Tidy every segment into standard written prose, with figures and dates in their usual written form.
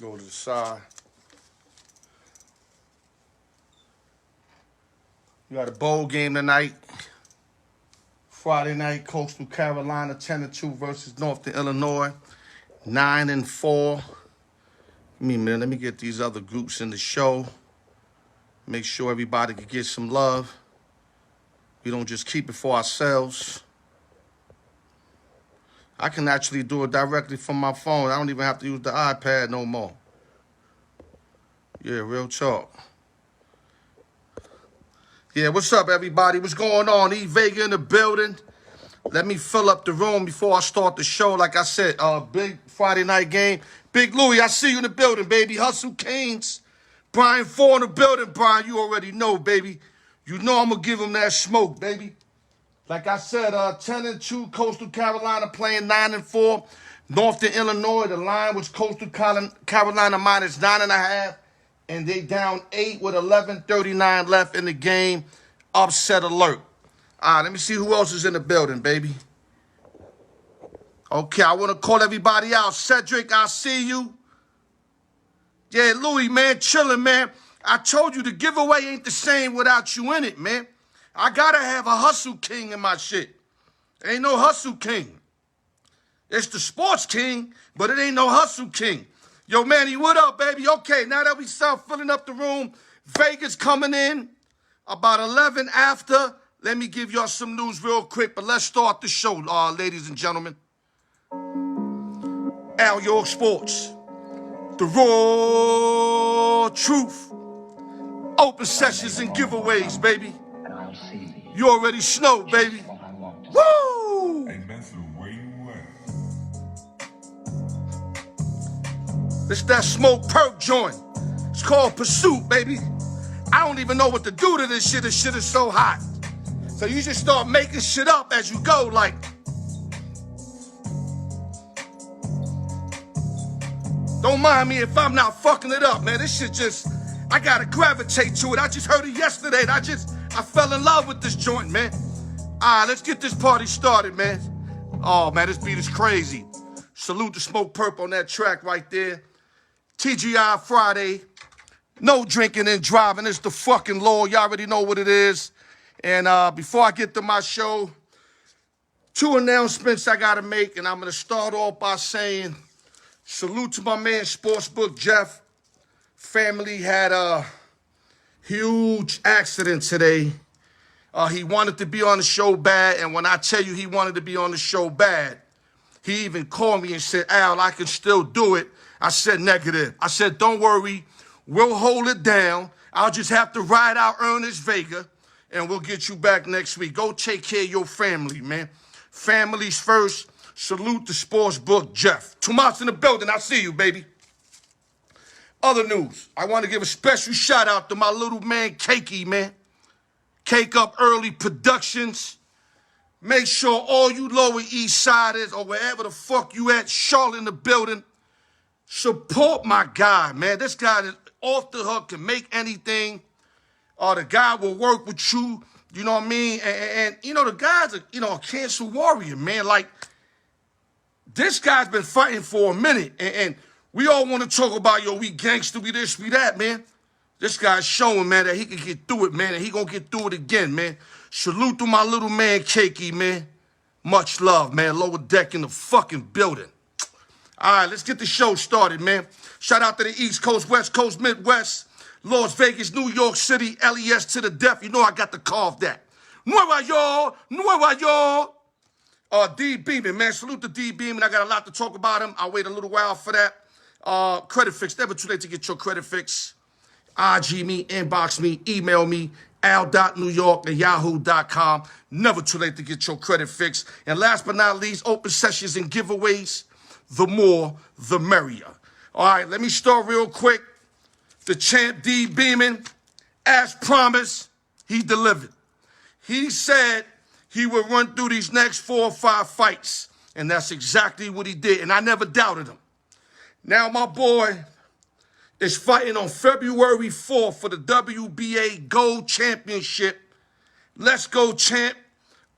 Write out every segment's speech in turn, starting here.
Go to the side. You got a bowl game tonight. Friday night, Coastal Carolina 10-2 versus Northern Illinois 9-4. Let me get these other groups in the show. Make sure everybody can get some love. We don't just keep it for ourselves. I can actually do it directly from my phone. I don't even have to use the iPad no more. Yeah, real talk. Yeah, what's up, everybody? What's going on? E. Vega in the building. Let me fill up the room before I start the show. Like I said, big Friday night game. Big Louie, I see you in the building, baby. Hustle Canes. Brian Four in the building. Brian, you already know, baby. You know I'm going to give him that smoke, baby. Like I said, 10-2, Coastal Carolina playing 9-4. Northern Illinois, the line was Coastal Carolina minus 9.5. And they down 8 with 11:39 left in the game. Upset alert. All right, let me see who else is in the building, baby. Okay, I want to call everybody out. Cedric, I see you. Yeah, Louis, man, chilling, man. I told you the giveaway ain't the same without you in it, man. I got to have a hustle king in my shit. Ain't no hustle king. It's the sports king, but it ain't no hustle king. Yo, Manny, what up, baby? Okay, now that we start filling up the room, Vegas coming in about 11 after. Let me give y'all some news real quick, but let's start the show, ladies and gentlemen. Al York Sports, the raw truth, open sessions and giveaways, baby. You already know, baby. Woo! Hey, Benson, where you at? This that smoke perk joint. It's called Pursuit, baby. I don't even know what to do to this shit. This shit is so hot. So you just start making shit up as you go, like. Don't mind me if I'm not fucking it up, man. This shit just, I gotta gravitate to it. I just heard it yesterday and I fell in love with this joint, man. All right, let's get this party started, man. Oh, man, this beat is crazy. Salute to Smoke Perp on that track right there. TGI Friday. No drinking and driving. It's the fucking law. Y'all already know what it is. And before I get to my show, 2 announcements I got to make. And I'm going to start off by saying salute to my man, Sportsbook Jeff. Family had a huge accident today. He wanted to be on the show bad. And when I tell you he wanted to be on the show bad, he even called me and said, Al, I can still do it. I said negative. I said, don't worry. We'll hold it down. I'll just have to ride out Ernest Vega, and we'll get you back next week. Go take care of your family, man. Families first. Salute the Sportsbook Jeff. Tomas in the building. I see you, baby. Other news. I want to give a special shout out to my little man, Cakey, man. Cake Up Early Productions. Make sure all you Lower East Siders or wherever the fuck you at, Charlotte in the building, support my guy, man. This guy is off the hook, can make anything. The guy will work with you, you know what I mean? And you know, the guy's a cancer warrior, man. Like, this guy's been fighting for a minute. And we all want to talk about, yo, we gangster, we this, we that, man. This guy's showing, man, that he can get through it, man, and he gonna get through it again, man. Salute to my little man, Cakey, man. Much love, man. Lower Deck in the fucking building. All right, let's get the show started, man. Shout out to the East Coast, West Coast, Midwest, Las Vegas, New York City, LES to the death. You know I got to carve that. Nueva York, Nueva York. D-Beamon, man. Salute to D-Beamon. I got a lot to talk about him. I'll wait a little while for that. Credit fix. Never too late to get your credit fix. IG me, inbox me, email me, al.newyork@yahoo.com. Never too late to get your credit fix. And last but not least, open sessions and giveaways. The more, the merrier. All right, let me start real quick. The champ D-Beamon, as promised, he delivered. He said he would run through these next 4 or 5 fights. And that's exactly what he did. And I never doubted him. Now my boy is fighting on February 4th for the WBA Gold Championship. Let's go, champ.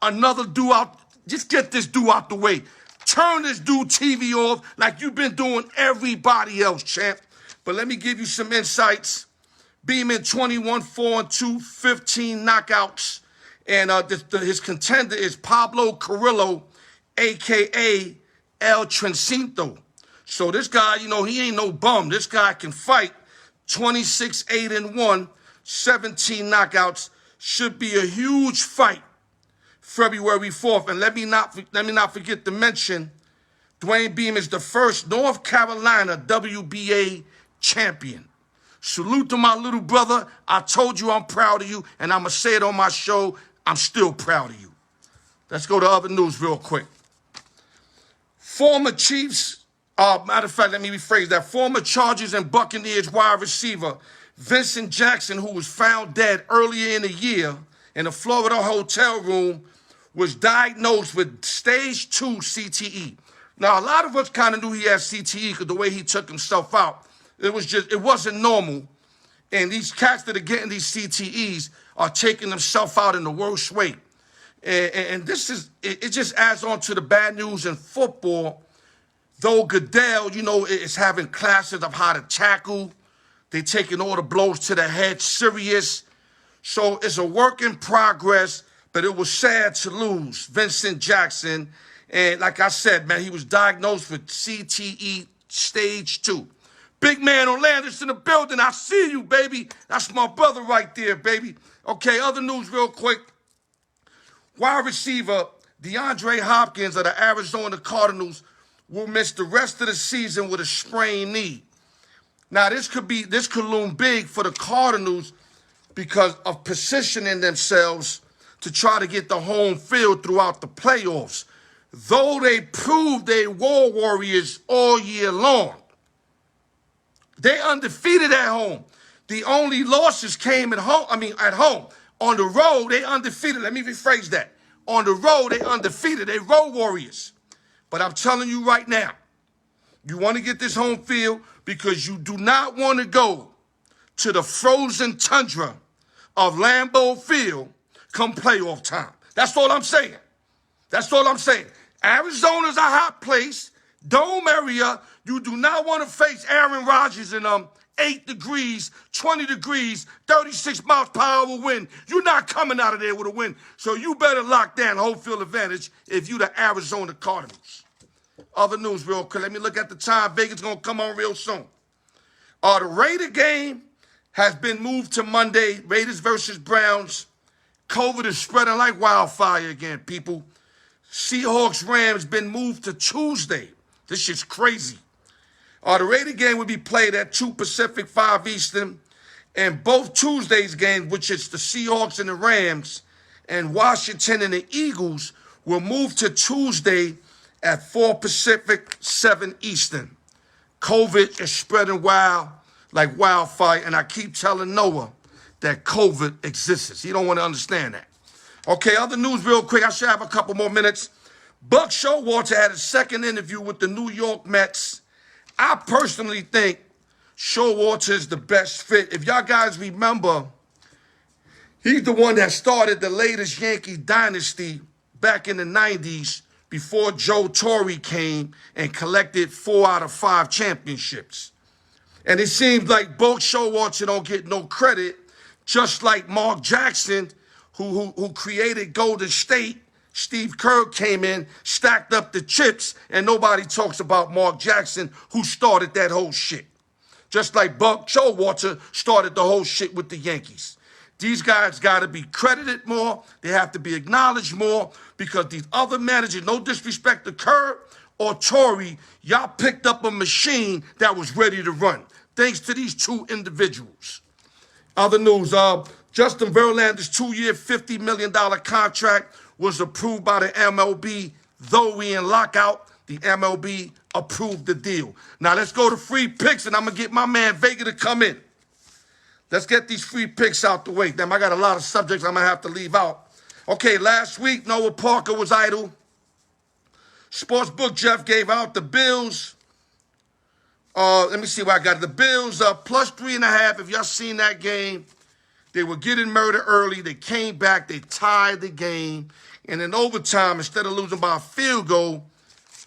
Another dude out. Just get this dude out the way. Turn this dude TV off like you've been doing everybody else, champ. But let me give you some insights. Beamon 21-4-2, 15 knockouts. And his contender is Pablo Carrillo, a.k.a. El Trencito. So this guy, you know, he ain't no bum. This guy can fight. 26-8-1, 17 knockouts. Should be a huge fight February 4th. And let me not forget to mention, D-Beamon is the first North Carolina WBA champion. Salute to my little brother. I told you I'm proud of you, and I'm going to say it on my show. I'm still proud of you. Let's go to other news real quick. Former Chiefs, matter of fact, let me rephrase that. Former Chargers and Buccaneers wide receiver Vincent Jackson, who was found dead earlier in the year in a Florida hotel room, was diagnosed with stage 2 CTE. Now, a lot of us kind of knew he had CTE because the way he took himself out. It wasn't normal. And these cats that are getting these CTEs are taking themselves out in the worst way. And it just adds on to the bad news in football. Though Goodell, you know, is having classes of how to tackle. They're taking all the blows to the head serious. So it's a work in progress, but it was sad to lose Vincent Jackson. And like I said, man, he was diagnosed with CTE stage 2. Big man Orlando's in the building. I see you, baby. That's my brother right there, baby. Okay, other news real quick. Wide receiver Deandre Hopkins of the Arizona Cardinals will miss the rest of the season with a sprained knee. Now, this could loom big for the Cardinals because of positioning themselves to try to get the home field throughout the playoffs. Though they proved they war warriors all year long. They undefeated at home. The only losses came at home. On the road, they undefeated. Let me rephrase that. On the road, they undefeated. They road warriors. But I'm telling you right now, you want to get this home field because you do not want to go to the frozen tundra of Lambeau Field come playoff time. That's all I'm saying. That's all I'm saying. Arizona's a hot place. Dome area. You do not want to face Aaron Rodgers in 8 degrees, 20 degrees, 36 miles per hour wind. You're not coming out of there with a win. So you better lock down home field advantage if you the Arizona Cardinals. Other news real quick. Let me look at the time. Vegas going to come on real soon. The Raider game has been moved to Monday. Raiders versus Browns. COVID is spreading like wildfire again, people. Seahawks-Rams been moved to Tuesday. This shit's crazy. The Raider game will be played at 2 Pacific, 5 Eastern. And both Tuesdays games, which is the Seahawks and the Rams, and Washington and the Eagles, will move to Tuesday at 4 Pacific, 7 Eastern. COVID is spreading like wildfire, and I keep telling Noah that COVID exists. He don't want to understand that. Okay, other news real quick. I should have a couple more minutes. Buck Showalter had a second interview with the New York Mets. I personally think Showalter is the best fit. If y'all guys remember, he's the one that started the latest Yankee dynasty back in the 90s before Joe Torre came and collected 4 out of 5 championships. And it seems like Buck Showalter don't get no credit, just like Mark Jackson, who created Golden State. Steve Kerr came in, stacked up the chips, and nobody talks about Mark Jackson, who started that whole shit. Just like Buck Showalter started the whole shit with the Yankees. These guys got to be credited more. They have to be acknowledged more because these other managers, no disrespect to Kerr or Torre, y'all picked up a machine that was ready to run. Thanks to these 2 individuals. Other news, Justin Verlander's 2-year, $50 million contract was approved by the MLB. Though we in lockout, the MLB approved the deal. Now let's go to free picks, and I'm going to get my man Vega to come in. Let's get these free picks out the way. Damn, I got a lot of subjects I'm going to have to leave out. Okay, last week, Noah Parker was idle. Sportsbook Jeff gave out the Bills. Let me see what I got. The Bills plus 3.5. If y'all seen that game, they were getting murdered early. They came back. They tied the game. And in overtime, instead of losing by a field goal,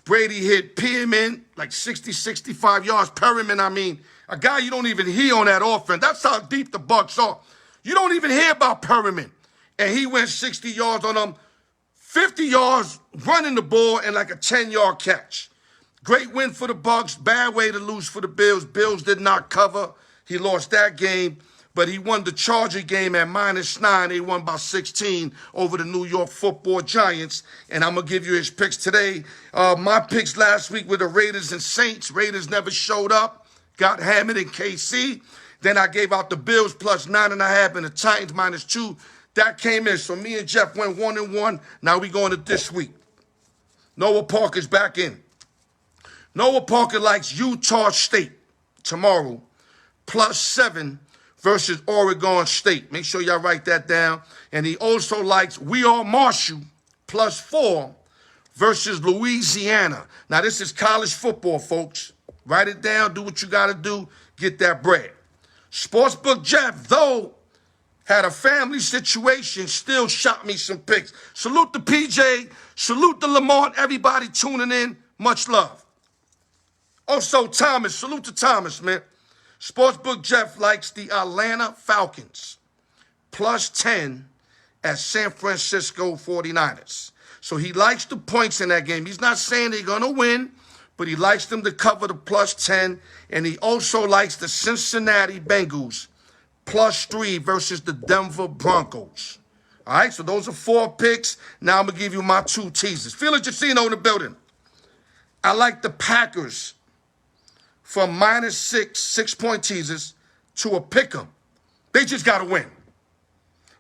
Brady hit Pearman like 60, 65 yards. Perriman, I mean, a guy you don't even hear on that offense. That's how deep the Bucs are. You don't even hear about Perriman. And he went 60 yards on them, 50 yards running the ball, and like a 10-yard catch. Great win for the Bucs. Bad way to lose for the Bills. Bills did not cover. He lost that game. But he won the Charger game at -9. They won by 16 over the New York Football Giants. And I'm going to give you his picks today. My picks last week were the Raiders and Saints. Raiders never showed up. Got hammered in KC. Then I gave out the Bills plus 9.5 and the Titans -2. That came in. So me and Jeff went 1-1. Now we going to this week. Noah Parker's back in. Noah Parker likes Utah State tomorrow +7 versus Oregon State. Make sure y'all write that down. And he also likes We Are Marshall +4 versus Louisiana. Now, this is college football, folks. Write it down. Do what you got to do. Get that bread. Sportsbook Jeff, though, had a family situation, still shot me some picks. Salute to PJ. Salute to Lamont. Everybody tuning in. Much love. Also, Thomas. Salute to Thomas, man. Sportsbook Jeff likes the Atlanta Falcons +10 at San Francisco 49ers. So he likes the points in that game. He's not saying they're going to win, but he likes them to cover the +10. And he also likes the Cincinnati Bengals +3 versus the Denver Broncos. All right, so those are 4 picks. Now I'm going to give you my 2 teasers. Felix Jacino in the building. I like the Packers from -6, 6-point teasers to a pick 'em. They just got to win.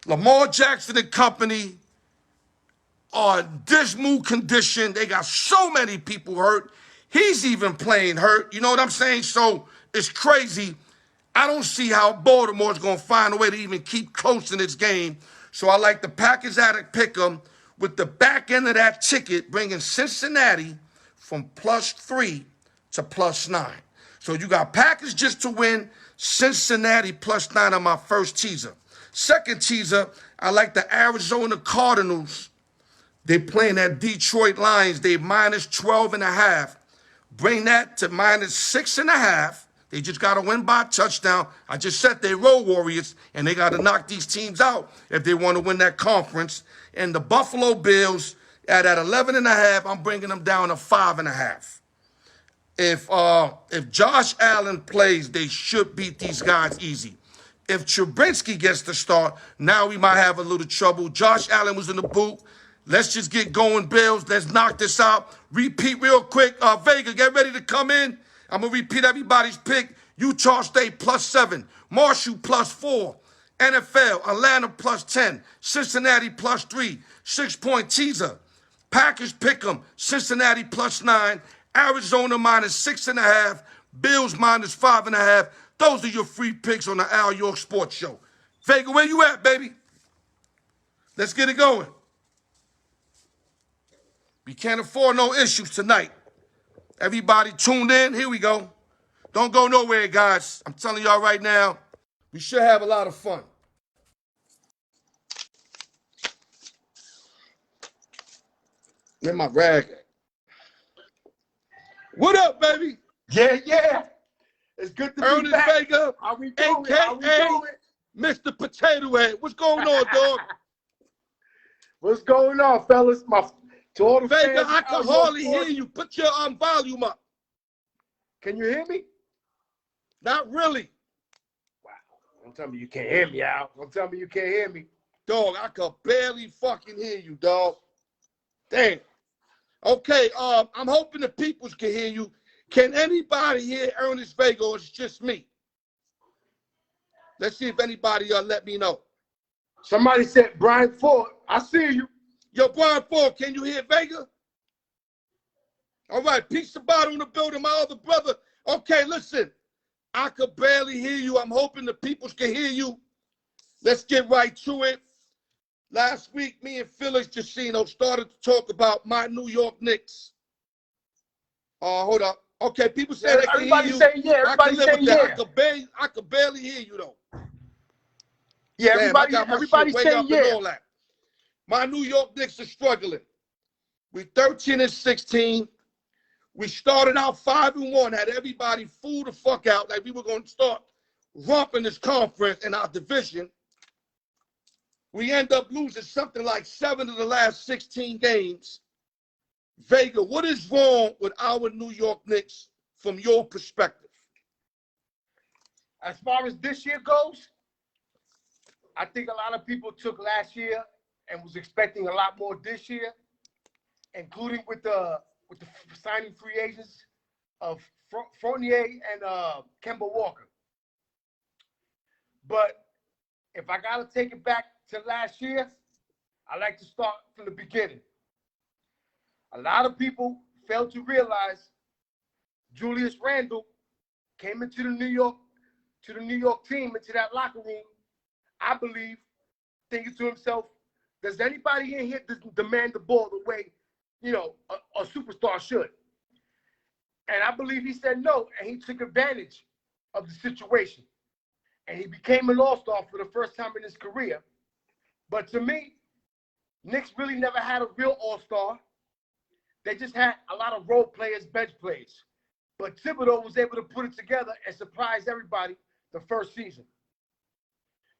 Lamar Jackson and company are in dismal condition. They got so many people hurt. He's even playing hurt. You know what I'm saying? So it's crazy. I don't see how Baltimore's going to find a way to even keep close in this game. So I like the Packers at a pick 'em with the back end of that ticket bringing Cincinnati from +3 to +9. So you got Packers just to win, Cincinnati +9 on my first teaser. Second teaser, I like the Arizona Cardinals. They playing at Detroit Lions. They -12.5. Bring that to -6.5. They just got to win by a touchdown. I just said they road warriors, and they got to knock these teams out if they want to win that conference. And the Buffalo Bills at 11.5, I'm bringing them down to 5.5. If Josh Allen plays, they should beat these guys easy. If Trubinsky gets the start, now we might have a little trouble. Josh Allen was in the booth. Let's just get going, Bills. Let's knock this out. Repeat real quick. Vega, get ready to come in. I'm going to repeat everybody's pick. Utah State +7. Marshall +4. NFL, Atlanta +10. Cincinnati +3. 6-point teaser. Packers pick 'em. Cincinnati +9. Arizona -6.5, Bills -5.5. Those are your free picks on the Al York Sports Show. Vega, where you at, baby? Let's get it going. We can't afford no issues tonight. Everybody tuned in. Here we go. Don't go nowhere, guys. I'm telling y'all right now, we should have a lot of fun. Where my rag at? What up, baby? Yeah. It's good to be Ernest back. Vega, How we doing? a.k.a. Mr. Potato Head. What's going on, dog? What's going on, fellas? To all the Vega, fans I can hardly hear you. Put your volume up. Can you hear me? Not really. Wow. Don't tell me you can't hear me, Al. Don't tell me you can't hear me. Dog, I could barely fucking hear you, dog. Damn. Okay, I'm hoping the peoples can hear you. Can anybody hear Ernest Vega, or it's just me? Let's see if anybody let me know. Somebody said Brian Ford. I see you. Yo, Brian Ford, can you hear Vega? All right, Pizza Bottle in the building, my other brother. Okay, listen, I could barely hear you. I'm hoping the peoples can hear you. Let's get right to it. Last week, me and Felix Jacino started to talk about my New York Knicks. Hold up. Okay, people say they can hear you. Saying yeah. Everybody saying yeah. I could barely hear you, though. Yeah, Damn, everybody saying yeah. My New York Knicks are struggling. We 13-16. We started out 5-1, had everybody fool the fuck out like we were going to start romping this conference in our division. We end up losing something like 7 of the last 16 games. Vega, what is wrong with our New York Knicks from your perspective? As far as this year goes, I think a lot of people took last year and was expecting a lot more this year, including with the signing free agents of Fournier and Kemba Walker. But if I got to take it back to last year, I like to start from the beginning. A lot of people failed to realize Julius Randle came into the New York team, into that locker room, I believe, thinking to himself, does anybody in here demand the ball the way, a superstar should? And I believe he said no, and he took advantage of the situation. And he became an all-star for the first time in his career. But to me, Knicks really never had a real all-star. They just had a lot of role players, bench players. But Thibodeau was able to put it together and surprise everybody the first season.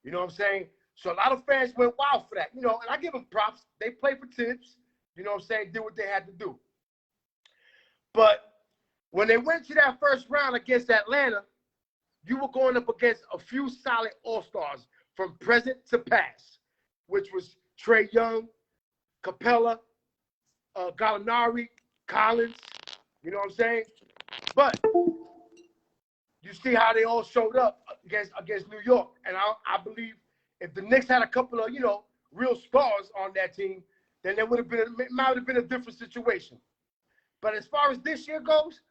You know what I'm saying? So a lot of fans went wild for that. And I give them props. They played for Tibbs. You know what I'm saying? Did what they had to do. But when they went to that first round against Atlanta, you were going up against a few solid all-stars from present to past, which was Trae Young, Capella, Gallinari, Collins. You know what I'm saying? But you see how they all showed up against New York. And I believe if the Knicks had a couple of, real stars on that team, then it might have been a different situation. But as far as this year goes,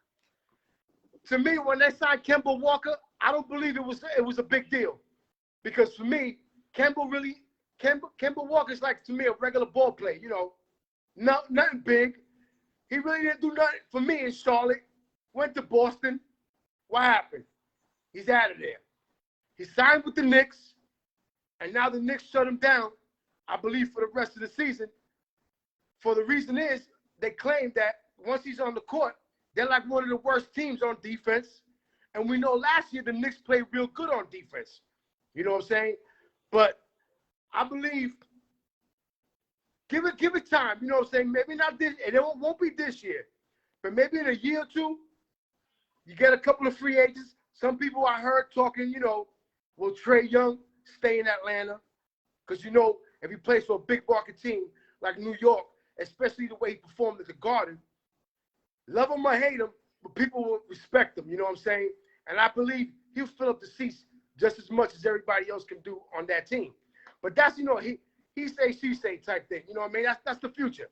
to me, when they signed Kemba Walker, I don't believe it was a big deal. Because for me, Kemba Walker's like, to me, a regular ball player, nothing big. He really didn't do nothing for me in Charlotte. Went to Boston. What happened? He's out of there. He signed with the Knicks, and now the Knicks shut him down, I believe, for the rest of the season. For the reason is, they claim that once he's on the court, they're like one of the worst teams on defense. And we know last year the Knicks played real good on defense. You know what I'm saying? But I believe, give it time. You know what I'm saying? Maybe not this, and it won't be this year. But maybe in a year or two, you get a couple of free agents. Some people I heard talking, will Trae Young stay in Atlanta? Because, if he plays for a big market team like New York, especially the way he performed at the Garden, love him or hate him, but people will respect him, you know what I'm saying? And I believe he'll fill up the seats just as much as everybody else can do on that team. But that's, he say, she say type thing. You know what I mean? That's the future.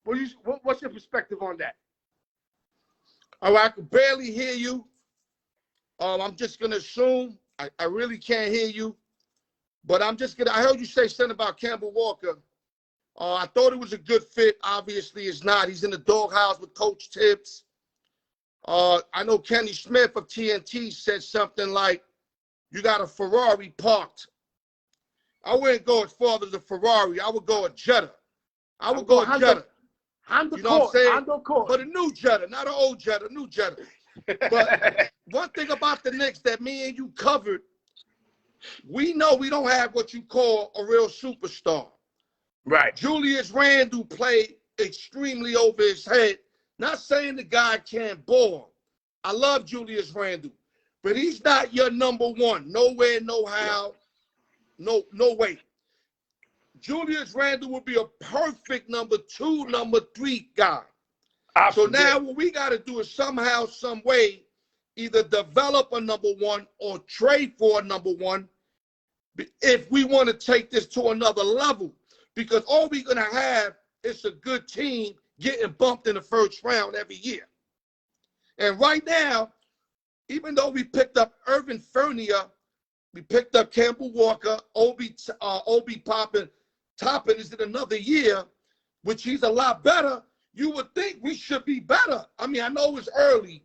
What's your perspective on that? All right, I can barely hear you. I'm just going to assume. I really can't hear you. But I heard you say something about Kemba Walker. I thought it was a good fit. Obviously, it's not. He's in the doghouse with Coach Tibbs. I know Kenny Smith of TNT said something like, you got a Ferrari parked. I wouldn't go as far as a Ferrari. I would go a Jetta. I would go a Jetta. You know what I'm saying? But a new Jetta, not an old Jetta, a new Jetta. But one thing about the Knicks that me and you covered, we know we don't have what you call a real superstar. Right. Julius Randle played extremely over his head. Not saying the guy can't ball. I love Julius Randle, but he's not your number one. Nowhere, no how, no way. Julius Randle would be a perfect number 2, number 3 guy. So now what we got to do is somehow, some way, either develop a number 1 or trade for a number 1 if we want to take this to another level. Because all we're going to have is a good team getting bumped in the first round every year. And right now, even though we picked up Irvin Fournier, we picked up Kemba Walker, Obi Toppin is in another year, which he's a lot better, you would think we should be better. I mean, I know it's early,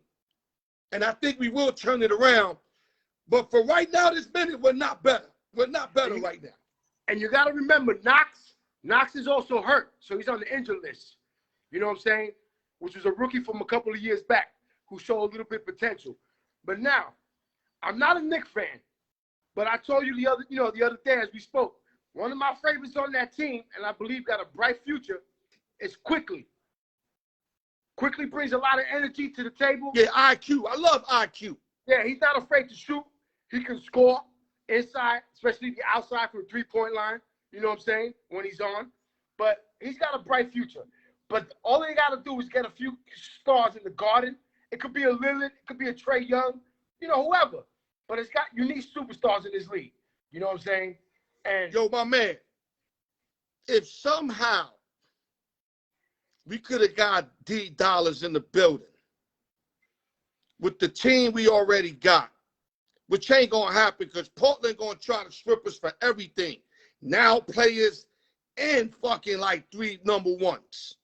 and I think we will turn it around. But for right now, this minute, we're not better. We're not better right now. And you got to remember, Knox is also hurt, so he's on the injured list. You know what I'm saying? which was a rookie from a couple of years back, who showed a little bit of potential. But now, I'm not a Knicks fan, but I told you the other day as we spoke, one of my favorites on that team, and I believe got a bright future, is Quickly. Quickly brings a lot of energy to the table. Yeah, IQ. I love IQ. Yeah, he's not afraid to shoot. He can score inside, especially the outside from the three-point line. You know what I'm saying? When he's on. But he's got a bright future. But all they got to do is get a few stars in the Garden. It could be a Lillard. It could be a Trae Young. You know, whoever. But it's got unique superstars in this league. You know what I'm saying? And yo, my man, if somehow we could have got D Dollars in the building with the team we already got, which ain't going to happen because Portland going to try to strip us for everything. Now players and fucking like 3 number ones,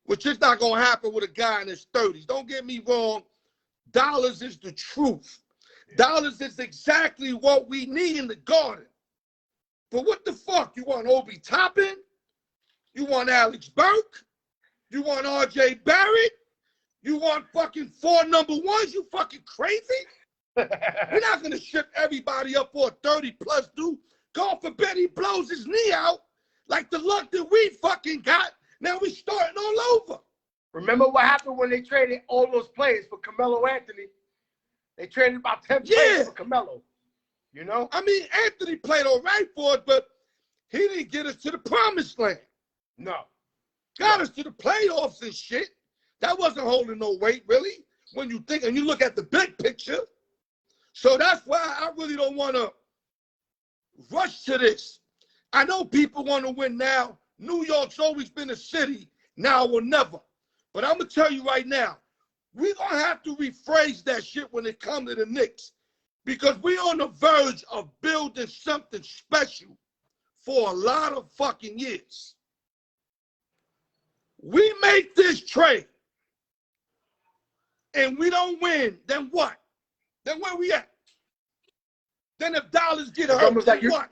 which is not going to happen with a guy in his 30s. Don't get me wrong. Dollars is the truth. Dollars is exactly what we need in the Garden. But what the fuck? You want Obi Toppin? You want Alex Burke? You want RJ Barrett? You want fucking 4 number ones? You fucking crazy? We're not going to ship everybody up for a 30-plus dude. God forbid he blows his knee out like the luck that we fucking got. Now we starting all over. Remember what happened when they traded all those players for Carmelo Anthony? They traded about 10 players for Carmelo. You know? I mean, Anthony played all right for us, but he didn't get us to the promised land. No. Got us to the playoffs and shit. That wasn't holding no weight, really, when you think and you look at the big picture. So that's why I really don't want to rush to this. I know people want to win now. New York's always been a city, now or never. But I'm going to tell you right now, we're going to have to rephrase that shit when it comes to the Knicks because we're on the verge of building something special for a lot of fucking years. We make this trade and we don't win, then what? Then where we at? Then if Dollars get hurt, then what?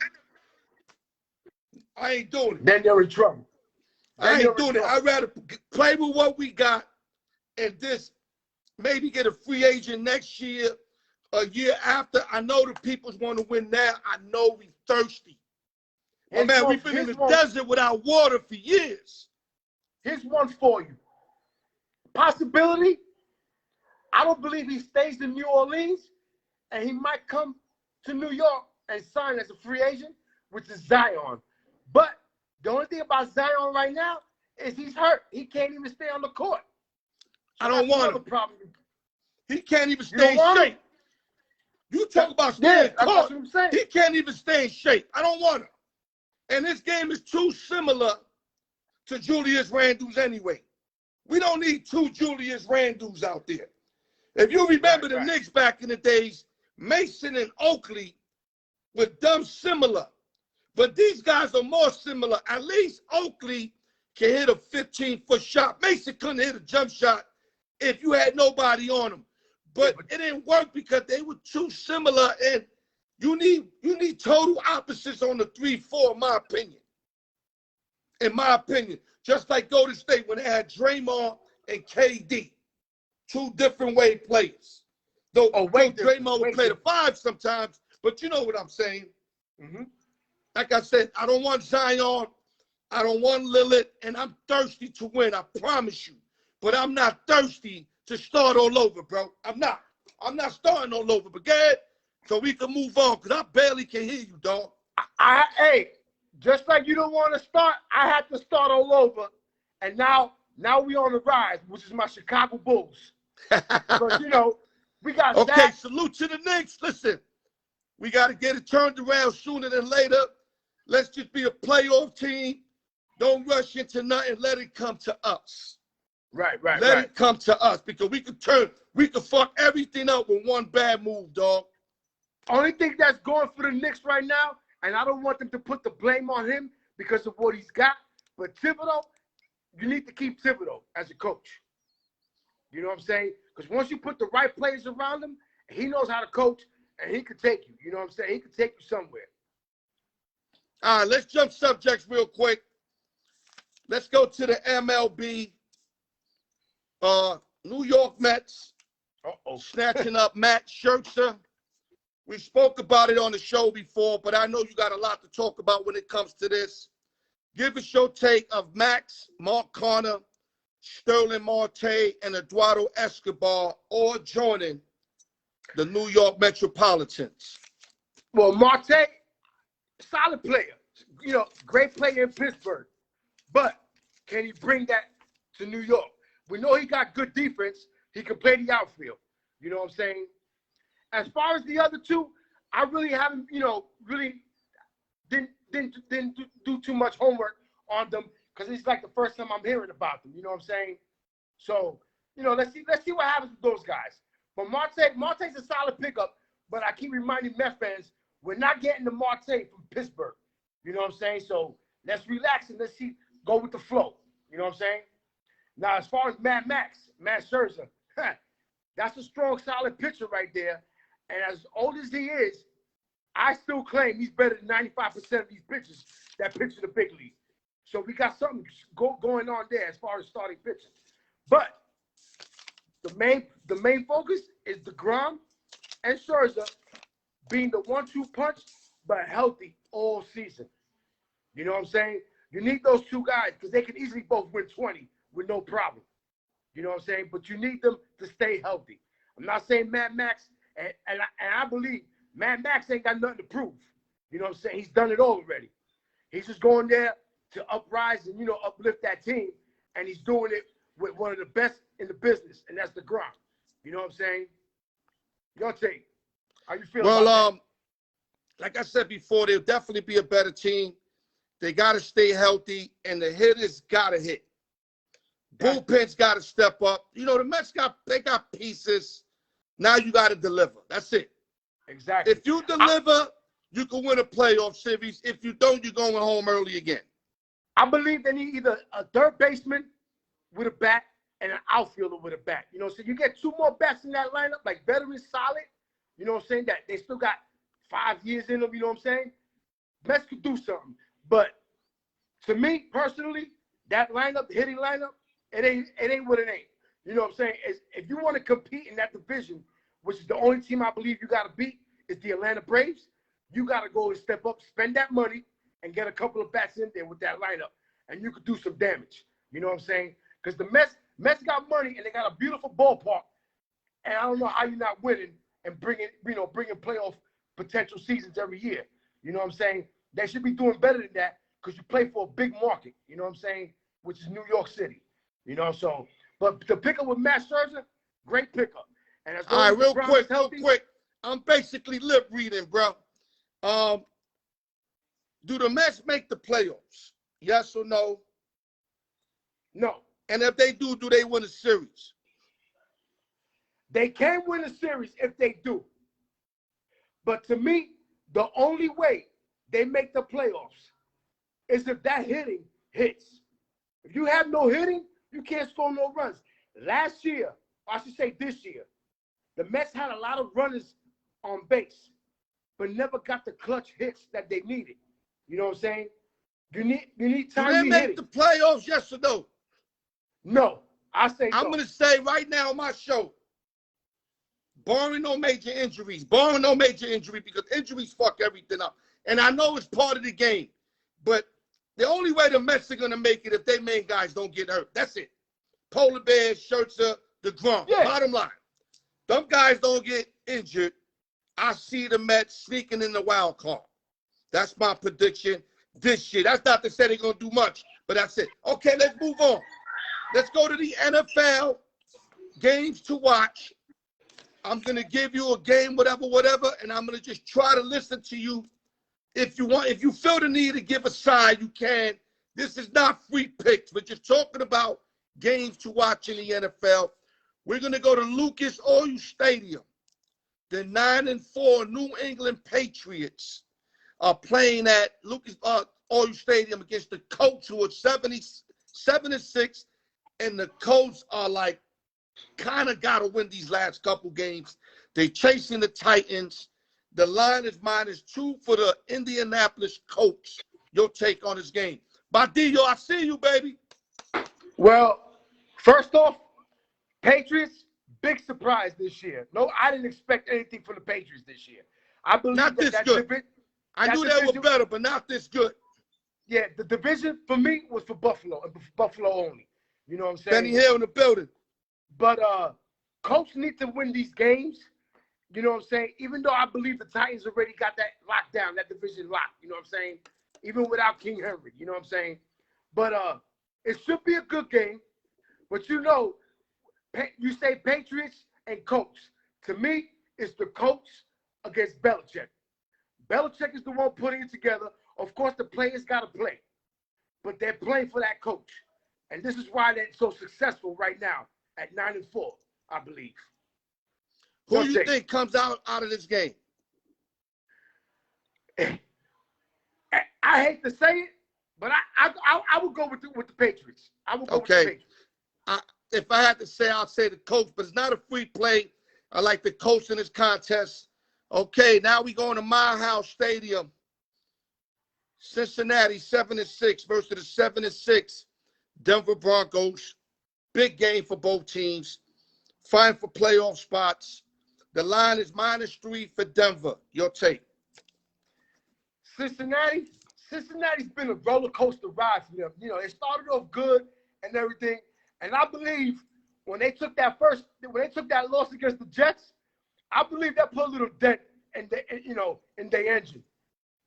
I ain't doing it. Then you're in trouble. I ain't doing it. I'd rather play with what we got and this maybe get a free agent next year, a year after. I know the people want to win now. I know we thirsty. Oh, man, we've been in the desert without water for years. Here's one for you. Possibility, I don't believe he stays in New Orleans, and he might come to New York and sign as a free agent, which is Zion. But the only thing about Zion right now is he's hurt. He can't even stay on the court. So I don't want him. Problem. He can't even stay in shape. You talk about staying in court. He can't even stay in shape. I don't want him. And this game is too similar to Julius Randle's anyway. We don't need 2 Julius Randles out there. If you remember the Knicks back in the days, Mason and Oakley were dumb similar. But these guys are more similar. At least Oakley can hit a 15-foot shot. Mason couldn't hit a jump shot if you had nobody on him. But it didn't work because they were too similar, and you need total opposites on the 3-4, in my opinion. In my opinion. Just like Golden State when they had Draymond and KD. 2 different way players. Though Draymond would play the 5 sometimes, but you know what I'm saying. Mm-hmm. Like I said, I don't want Zion. I don't want Lillard, and I'm thirsty to win, I promise you. But I'm not thirsty to start all over, bro. I'm not. I'm not starting all over. But get it, so we can move on, because I barely can hear you, dog. Hey, just like you don't want to start, I had to start all over. And now we on the rise, which is my Chicago Bulls. But, you know, we got okay, that. Salute to the Knicks. Listen, we got to get it turned around sooner than later. Let's just be a playoff team. Don't rush into nothing. Let it come to us. Right. Let it come to us, because we could fuck everything up with one bad move, dog. Only thing that's going for the Knicks right now, and I don't want them to put the blame on him because of what he's got, but Thibodeau, you need to keep Thibodeau as a coach. You know what I'm saying? Because once you put the right players around him, he knows how to coach, and he could take you. You know what I'm saying? He could take you somewhere. All right, let's jump subjects real quick. Let's go to the MLB. New York Mets snatching up Matt Scherzer. We spoke about it on the show before, but I know you got a lot to talk about when it comes to this. Give us your take of Max, Mark Connor, Sterling Marte, and Eduardo Escobar all joining the New York Metropolitans. Well, Marte, solid player. You know, great player in Pittsburgh. But can he bring that to New York? We know he got good defense. He can play the outfield. You know what I'm saying? As far as the other two, I really haven't, really didn't do too much homework on them because it's like the first time I'm hearing about them. You know what I'm saying? So, let's see what happens with those guys. But Marte's a solid pickup, but I keep reminding Met fans, we're not getting the Marte from Pittsburgh. You know what I'm saying? So let's relax and let's go with the flow. You know what I'm saying? Now, as far as Matt Scherzer, that's a strong, solid pitcher right there. And as old as he is, I still claim he's better than 95% of these pitchers that pitch in the big league. So we got something going on there as far as starting pitching. But the main focus is DeGrom and Scherzer being the 1-2 punch, but healthy all season. You know what I'm saying? You need those two guys because they can easily both win 20 with no problem. You know what I'm saying? But you need them to stay healthy. I'm not saying Mad Max, and I believe Mad Max ain't got nothing to prove. You know what I'm saying? He's done it all already. He's just going there to uprise and, uplift that team, and he's doing it with one of the best in the business, and that's DeGrom. You know what I'm saying? Your take. How you feel about that? Like I said before, they'll definitely be a better team. They got to stay healthy, and the hitters got to hit. Bullpen's got to step up. The Mets got pieces. Now you got to deliver. That's it. Exactly. If you deliver, you can win a playoff series. If you don't, you're going home early again. I believe they need either a third baseman with a bat and an outfielder with a bat. So you get two more bats in that lineup, like veterans, solid. You know what I'm saying? That they still got 5 years in them. You know what I'm saying? Mets could do something. But to me personally, that lineup, the hitting lineup, it ain't what it ain't. You know what I'm saying? If you want to compete in that division, which is the only team I believe you got to beat, is the Atlanta Braves, you got to go and step up, spend that money, and get a couple of bats in there with that lineup, and you could do some damage. You know what I'm saying? Because the Mets got money, and they got a beautiful ballpark, and I don't know how you're not winning and bringing playoff potential seasons every year. You know what I'm saying? They should be doing better than that because you play for a big market, you know what I'm saying, which is New York City. But the pickup with Matt Scherzer, great pickup. And as all right, real quick. I'm basically lip reading, bro. Do the Mets make the playoffs? Yes or no? No. And if they do they win a series? They can win a series if they do. But to me, the only way they make the playoffs is if that hitting hits. If you have no hitting, you can't score no runs. Last year, I should say this year, the Mets had a lot of runners on base, but never got the clutch hits that they needed. You know what I'm saying? You need time. Do they make the playoffs, yes or no? No. I say no. I'm going to say right now on my show, barring no major injuries, because injuries fuck everything up. And I know it's part of the game, but the only way the Mets are going to make it if their main guys don't get hurt. That's it. Polar Bears, Scherzer, DeGrom. Yeah. Bottom line. Them guys don't get injured. I see the Mets sneaking in the wild card. That's my prediction this year. That's not to say they're going to do much, but that's it. Okay, let's move on. Let's go to the NFL games to watch. I'm going to give you a game, whatever, and I'm going to just try to listen to you. If you feel the need to give a side, you can. This is not free picks. We're just talking about games to watch in the NFL. We're going to go to Lucas Oil Stadium. The 9-4 New England Patriots are playing at Lucas Oil Stadium against the Colts, who are 7-6, and the Colts are like kind of got to win these last couple games. They're chasing the Titans. The line is -2 for the Indianapolis Colts. Your take on this game. Badillo, I see you, baby. Well, first off, Patriots, big surprise this year. No, I didn't expect anything from the Patriots this year. I believe Not this good. I knew they were better, but not this good. Yeah, the division for me was for Buffalo and for Buffalo only. You know what I'm saying? Benny Hill in the building. But Colts need to win these games. You know what I'm saying? Even though I believe the Titans already got that locked down, that division locked. You know what I'm saying? Even without King Henry. You know what I'm saying? But it should be a good game. But you know, you say Patriots and Colts. To me, it's the Colts against Belichick. Belichick is the one putting it together. Of course, the players got to play. But they're playing for that coach. And this is why they're so successful right now at 9-4, I believe. Who do you think comes out of this game? I hate to say it, but I would go with the Patriots. I would go with the Patriots. If I had to say, I'll say the Colts, but it's not a free play. I like the Colts in this contest. Okay, now we go to Mile House Stadium. Cincinnati 7-6 versus the 7-6 Denver Broncos. Big game for both teams. Fighting for playoff spots. The line is -3 for Denver. Your take. Cincinnati's been a roller coaster ride for them. You know, they started off good and everything. And I believe when they took that loss against the Jets, I believe that put a little dent in their engine.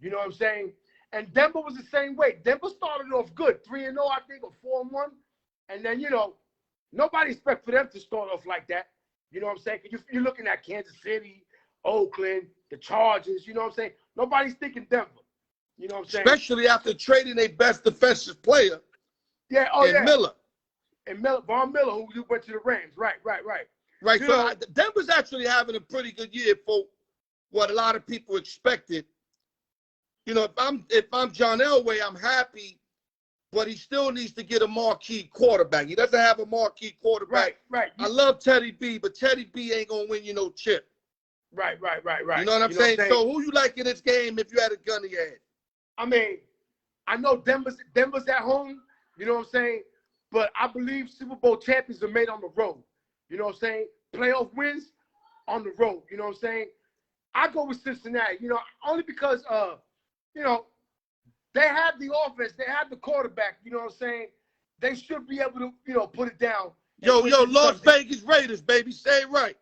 You know what I'm saying? And Denver was the same way. Denver started off good, 3-0, I think, or 4-1. And then, you know, nobody expect for them to start off like that. You know what I'm saying? You're looking at Kansas City, Oakland, the Chargers. You know what I'm saying? Nobody's thinking Denver. You know what I'm saying? Especially after trading their best defensive player. Yeah, Miller. And Von Miller, who went to the Rams. Right. Right. So Denver's actually having a pretty good year for what a lot of people expected. You know, if I'm John Elway, I'm happy, but he still needs to get a marquee quarterback. He doesn't have a marquee quarterback. Right. I love Teddy B, but Teddy B ain't gonna win you no chip. Right. You know what I'm saying? So who you like in this game if you had a gun in your head? I mean, I know Denver's at home. You know what I'm saying? But I believe Super Bowl champions are made on the road. You know what I'm saying? Playoff wins on the road. You know what I'm saying? I go with Cincinnati. You know, only because you know, they have the offense, they have the quarterback. You know what I'm saying? They should be able to, you know, put it down. Yo, Las Vegas Raiders, baby. Say it right.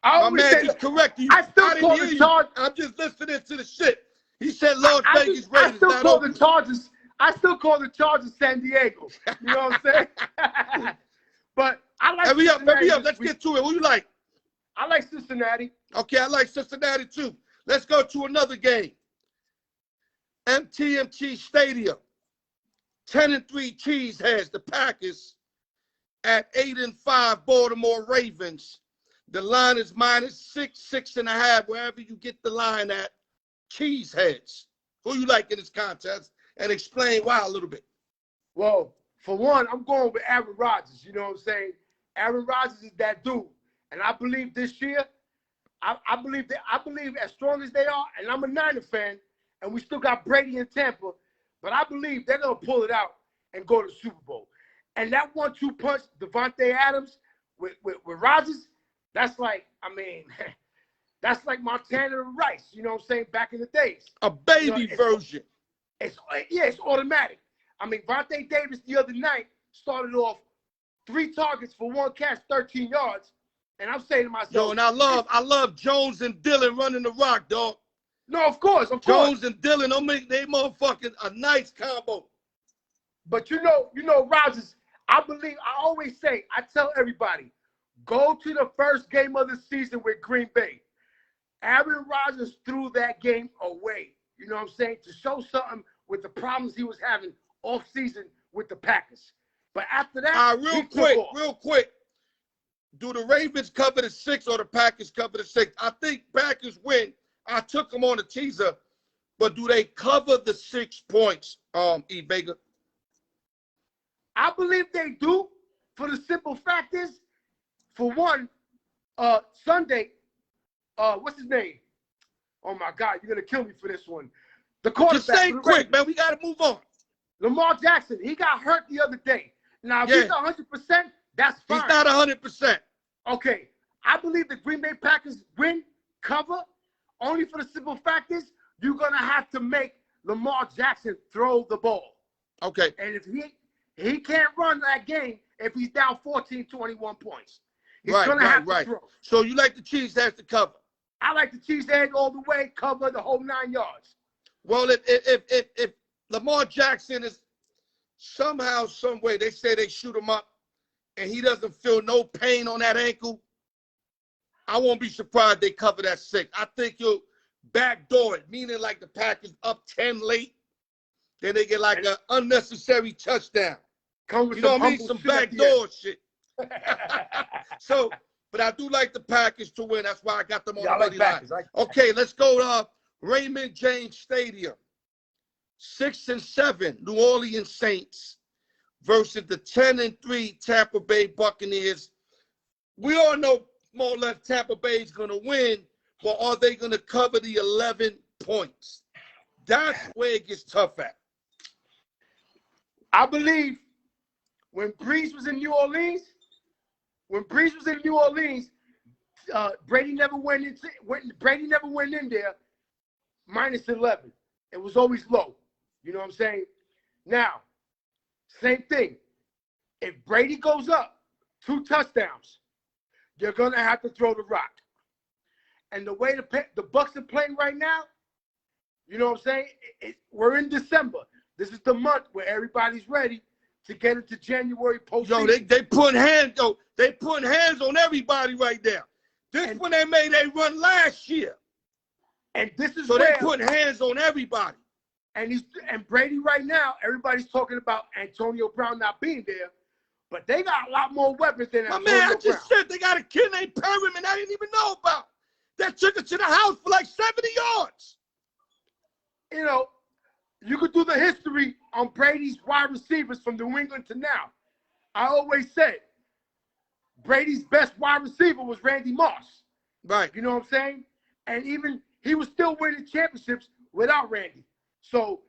My man is correct. I still call the Chargers. I'm just listening to the shit. He said Las Vegas Raiders. I still call the Chargers. I still call the Chargers San Diego. You know what I'm saying? But I like Hurry up. Let's get to it. Who you like? I like Cincinnati. Okay, I like Cincinnati too. Let's go to another game. MTMT Stadium. 10-3 Cheeseheads, the Packers, at 8-5 Baltimore Ravens. The line is -6, 6.5, wherever you get the line at. Cheeseheads. Who you like in this contest? And explain why a little bit. Well, for one, I'm going with Aaron Rodgers. You know what I'm saying? Aaron Rodgers is that dude. And I believe this year, I believe as strong as they are, and I'm a Niner fan, and we still got Brady in Tampa, but I believe they're going to pull it out and go to the Super Bowl. And that 1-2 punch, Devontae Adams with Rodgers, that's like, I mean, that's like Montana and Rice, you know what I'm saying, back in the days. A baby version. It's automatic. I mean, Vontae Davis the other night started off 3 targets for 1 catch, 13 yards. And I'm saying to myself, yo, and I love Jones and Dillon running the rock, dog. No, of course. Jones and Dillon, they motherfucking a nice combo. But you know, Rodgers, I tell everybody, go to the first game of the season with Green Bay. Aaron Rodgers threw that game away. You know what I'm saying? To show something with the problems he was having off season with the Packers. But after that, real quick. Do the Ravens cover the 6 or the Packers cover the 6? I think Packers win. I took them on a teaser, but do they cover the 6 points, E. Vega? I believe they do. For the simple fact is, for one, Sunday, what's his name? Oh my God, you're gonna kill me for this one. The quarterback. Just say quick, man. We gotta move on. Lamar Jackson, he got hurt the other day. Now, if he's 100%, That's fine. He's not 100%. Okay, I believe the Green Bay Packers win, cover, only for the simple fact is you're going to have to make Lamar Jackson throw the ball. Okay. And if he can't run that game if he's down 14, 21 points. He's going to have to throw. So you like the Chiefs has to cover? I like the Chiefs head all the way, cover the whole 9 yards. Well, if Lamar Jackson is somehow, some way, they say they shoot him up and he doesn't feel no pain on that ankle, I won't be surprised they cover that 6. I think you'll backdoor it, meaning like the Packers up 10 late, then they get like an unnecessary touchdown. You know what I mean? Some backdoor shit. So, but I do like the Packers to win. That's why I got them on the money line. Okay, let's go to Raymond James Stadium. 6-7 New Orleans Saints versus the 10-3 Tampa Bay Buccaneers. We all know more or less Tampa Bay is going to win, but are they going to cover the 11 points? That's where it gets tough at. I believe when Breeze was in New Orleans, Brady never went in there -11. It was always low. You know what I'm saying? Now, same thing. If Brady goes up 2 touchdowns, you're going to have to throw the rock. And the way the Bucs are playing right now, you know what I'm saying? We're in December. This is the month where everybody's ready to get into January postseason. Yo, they put hands, yo. They put hands on everybody right now. This one they made a run last year. And this is so where they put hands on everybody. And Brady right now, everybody's talking about Antonio Brown not being there, but they got a lot more weapons than Antonio Brown. I just said they got a kid named Perriman I didn't even know about. That took it to the house for like 70 yards. You know, you could do the history on Brady's wide receivers from New England to now. I always said Brady's best wide receiver was Randy Moss. Right. You know what I'm saying? And even he was still winning championships without Randy. So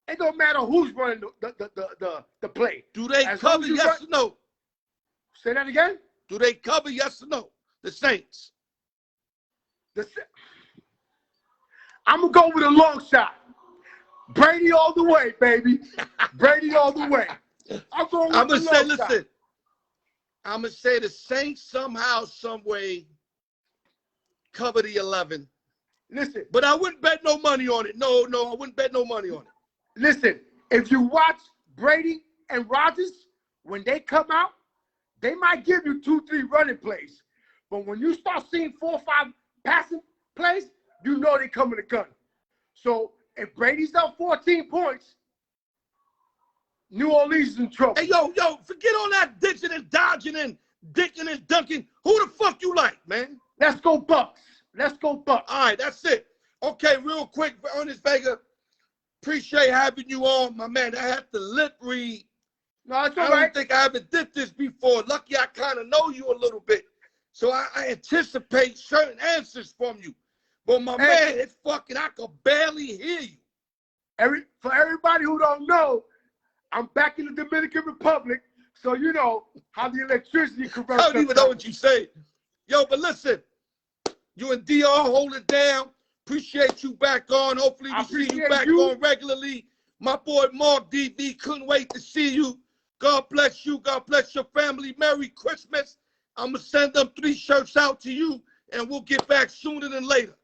it don't matter who's running the play. Do they cover, yes or no? Say that again? Do they cover, yes or no? The Saints. I'm going to go with a long shot. Brady all the way, baby. Brady all the way. I'm going to say, listen, I'm going to say the Saints somehow, some way cover the 11. Listen. But I wouldn't bet no money on it. No, I wouldn't bet no money on it. Listen, if you watch Brady and Rodgers, when they come out, they might give you 2-3 running plays. But when you start seeing 4 or 5 passing plays, you know they come in the gun. So if Brady's up 14 points, New Orleans is in trouble. Hey, yo, forget all that ditching and dodging and dicking and dunking. Who the fuck you like, man? Let's go Bucks. Let's go Bucks. All right, that's it. Okay, real quick, Ernest Vega, appreciate having you on, my man. I had to lip read. No, it's all right. I don't think I ever did this before. Lucky I kind of know you a little bit. So I anticipate certain answers from you. But my man, it's fucking, I could barely hear you. For everybody who don't know, I'm back in the Dominican Republic, so you know how the electricity corrupts. I don't even know what you say. Yo, but listen, you and DR hold it down. Appreciate you back on. Hopefully we see you back on regularly. My boy Mark DB, couldn't wait to see you. God bless you. God bless your family. Merry Christmas. I'm going to send them 3 shirts out to you, and we'll get back sooner than later.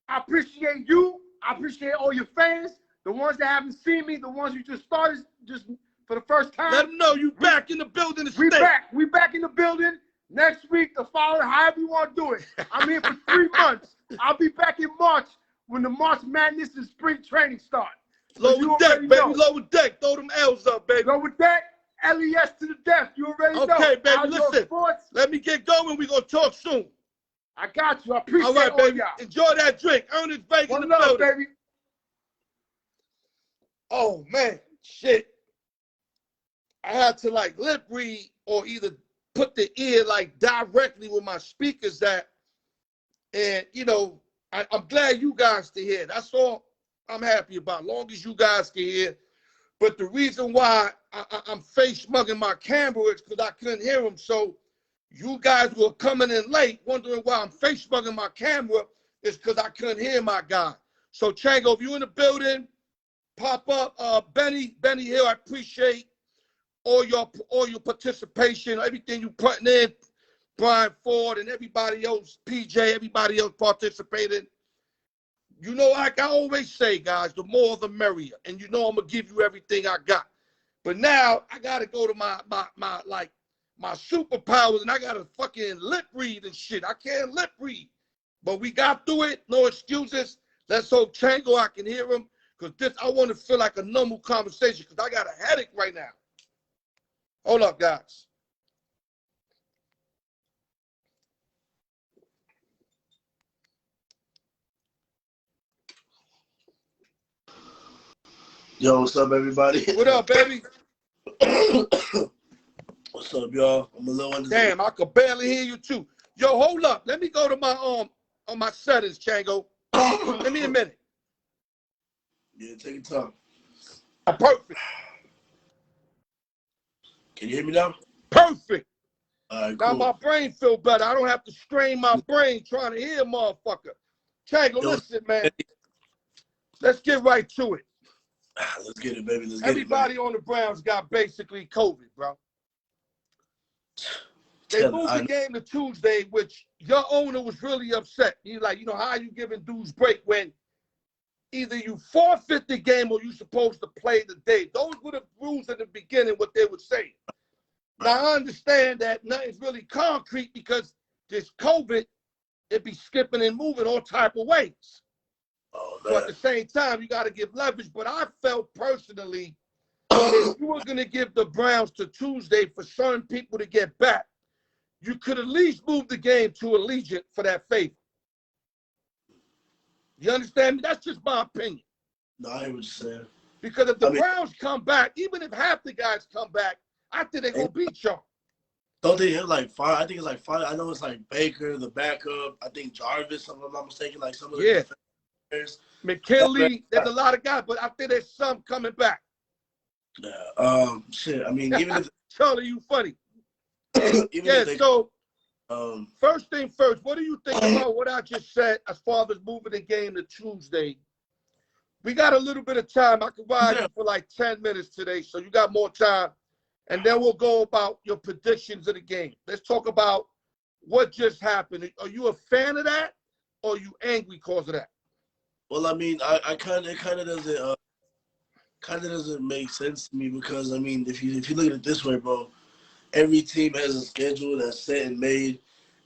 I appreciate you. I appreciate all your fans, the ones that haven't seen me, the ones who just started just for the first time. Let them know you back in the building. We back. We back in the building. Next week, the following, however you want to do it. I'm here for 3 months. I'll be back in March when the March Madness and spring training start. Lower deck, baby. Lower deck. Throw them L's up, baby. Lower deck. LES to the death. You already know. Okay, baby. Listen. Let me get going. We're going to talk soon. I got you. I appreciate all right, baby. y'all. Enjoy that drink. Ernest Vega in the building. Baby. Oh, man. Shit. I had to, like, lip read or either put the ear, like, directly with my speakers at. And, you know, I'm glad you guys to hear. That's all I'm happy about. Long as you guys can hear. But the reason why I'm face mugging my camera is because I couldn't hear him. So you guys were coming in late, wondering why I'm face mugging my camera is because I couldn't hear my guy. So Chango, if you in the building, pop up. Benny Hill, I appreciate all your participation, everything you putting in. Brian Ford and everybody else, PJ, everybody else participating. You know, like I always say, guys, the more the merrier. And you know I'm gonna give you everything I got. But now I gotta go to my superpowers, and I gotta fucking lip read and shit. I can't lip read. But we got through it, no excuses. Let's hope Chango, I can hear him. Because this, I want to feel like a normal conversation because I got a headache right now. Hold up, guys. Yo, what's up, everybody? What up, baby? What's up, y'all? I'm a little under. Damn, I could barely hear you too. Yo, hold up. Let me go to my on my settings, Chango. Give me a minute. Yeah, take your time. Perfect. Can you hear me now? Perfect. All right, Now cool. my brain feel better. I don't have to strain my brain trying to hear, motherfucker. Chango, listen, man. Let's get right to it. Let's get it, baby. Let's get Everybody on the Browns got basically COVID, bro. They moved the game to Tuesday, which your owner was really upset. He's like, you know, how you giving dudes break when either you forfeit the game or you supposed to play the day. Those were the rules in the beginning, what they were saying. Now, I understand that nothing's really concrete because this COVID, it be skipping and moving all type of ways. Oh, So at the same time, you got to give leverage. But I felt personally, if you were going to give the Browns to Tuesday for certain people to get back, you could at least move the game to Allegiant for that favor. You understand me? That's just my opinion. No, I hear what you're saying. Because if the Browns come back, even if half the guys come back, I think they're going to beat y'all. Don't they hit like five? I think it's like five. I know it's like Baker, the backup. I think Jarvis, if I'm not mistaken, like some of the defenders. McKinley, there's a lot of guys, but I think there's some coming back. Yeah. Shit. I mean, even if Charlie, you funny. even if they, so first thing first, what do you think about what I just said as far as moving the game to Tuesday? We got a little bit of time. I could ride you for like 10 minutes today, so you got more time. And then we'll go about your predictions of the game. Let's talk about what just happened. Are you a fan of that, or are you angry because of that? Well, I mean, I kind of doesn't make sense to me because I mean, if you look at it this way, bro, every team has a schedule that's set and made,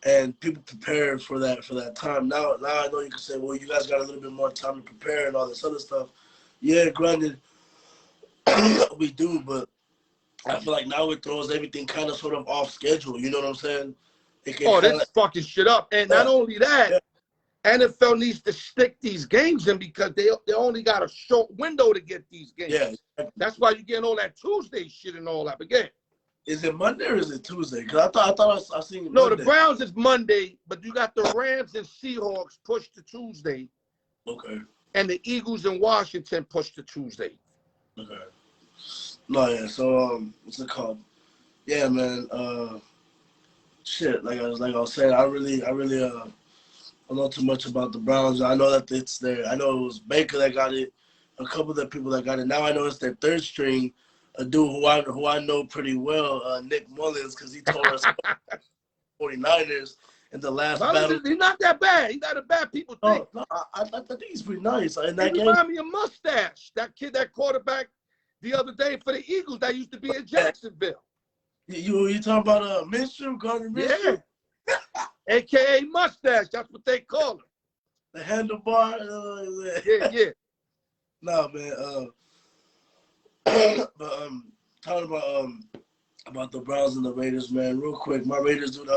and people prepare for that time. Now I know you can say, well, you guys got a little bit more time to prepare and all this other stuff. Yeah, granted, we do, but I feel like now it throws everything kind of sort of off schedule. You know what I'm saying? This fucking shit up. And not only that, NFL needs to stick these games in because they only got a short window to get these games. Yeah, exactly. That's why you're getting all that Tuesday shit and all that. But again, is it Monday or is it Tuesday? Because I thought I seen it No, Monday. the Browns is Monday, but you got the Rams and Seahawks pushed to Tuesday. Okay. And the Eagles and Washington pushed to Tuesday. Okay. No, yeah. So what's it called? Yeah, man. Shit. Like I was saying, I really don't know too much about the Browns. I know that it's there. I know it was Baker that got it. A couple of the people that got it. Now I know it's their third string. A dude who I know pretty well, Nick Mullins, because he told us 49ers in the last battle. He's not that bad. He's not as bad people think. No, I think he's pretty nice. He reminds me of Mustache, that kid, that quarterback the other day for the Eagles that used to be in Jacksonville. You talking about Minshew, Gardner Minshew? Yeah. AKA Mustache. That's what they call him. The handlebar. Yeah. No, man. But talking about the Browns and the Raiders, man. Real quick, my Raiders, dude.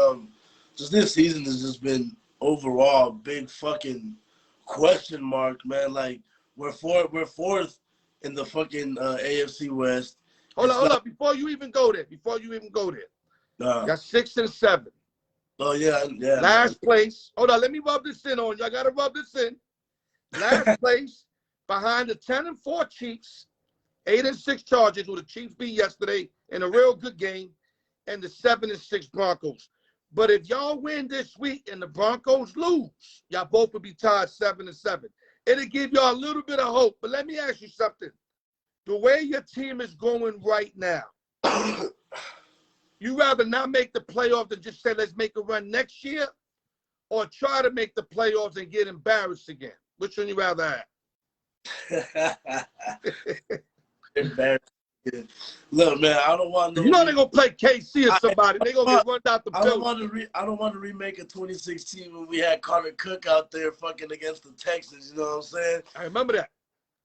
Just this season has just been overall big fucking question mark, man. Like we're fourth in the fucking AFC West. Hold up. Before you even go there. Got 6 and 7. Oh yeah. Last place. Hold on. Let me rub this in on you. I gotta rub this in. Last place behind the 10-4 Chiefs 8-6 Chargers, who the Chiefs beat yesterday in a real good game, and the 7-6 Broncos. But if y'all win this week and the Broncos lose, y'all both will be tied 7-7. It'll give y'all a little bit of hope. But let me ask you something. The way your team is going right now, you rather not make the playoffs than just say, let's make a run next year, or try to make the playoffs and get embarrassed again? Which one you rather have? Embarrassed. Look, man, I don't want no. You know they're gonna play KC or somebody. They're gonna get run out the building. I don't want to remake a 2016 when we had Carter Cook out there fucking against the Texans. You know what I'm saying? I remember that.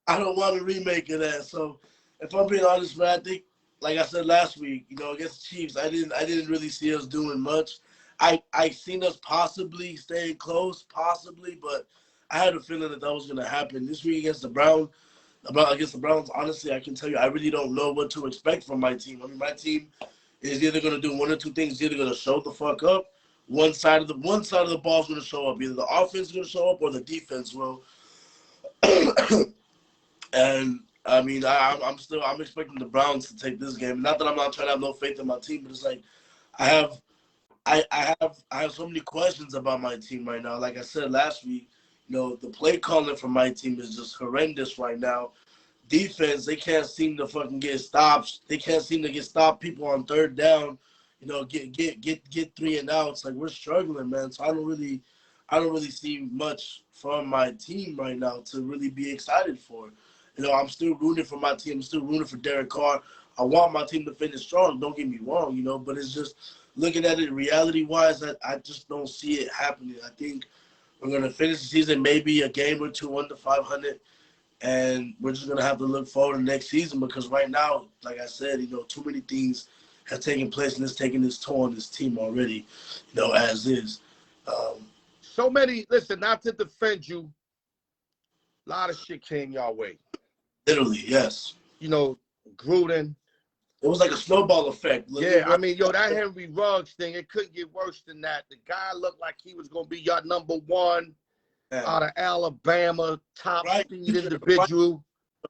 I don't want to remake of that. So, if I'm being honest, man, I think, like I said last week, you know, against the Chiefs, I didn't really see us doing much. I seen us possibly staying close, possibly, but I had a feeling that was gonna happen this week against the Browns. Against the Browns, honestly, I can tell you, I really don't know what to expect from my team. I mean, my team is either going to do one or two things. It's either going to show the fuck up. One side of the ball is going to show up. Either the offense is going to show up or the defense will. And I mean, I'm expecting the Browns to take this game. Not that I'm not trying to have no faith in my team, but it's like I have so many questions about my team right now. Like I said last week, you know, the play calling for my team is just horrendous right now. Defense, they can't seem to fucking get stops. They can't seem to get stopped. People on third down, you know, get 3 and outs. Like, we're struggling, man. So I don't really see much from my team right now to really be excited for. You know, I'm still rooting for my team. I'm still rooting for Derek Carr. I want my team to finish strong. Don't get me wrong, you know, but it's just looking at it reality-wise, I just don't see it happening. I think we're going to finish the season maybe a game or two under 500, and we're just going to have to look forward to next season because right now, like I said, you know, too many things have taken place, and it's taking its toll on this team already, you know, as is. So many, listen, not to defend you, a lot of shit came your way. Literally, yes. You know, Gruden. It was like a snowball effect. Yeah, I mean, yo, that Henry Ruggs thing, it couldn't get worse than that. The guy looked like he was going to be your number one out of Alabama, top speed individual.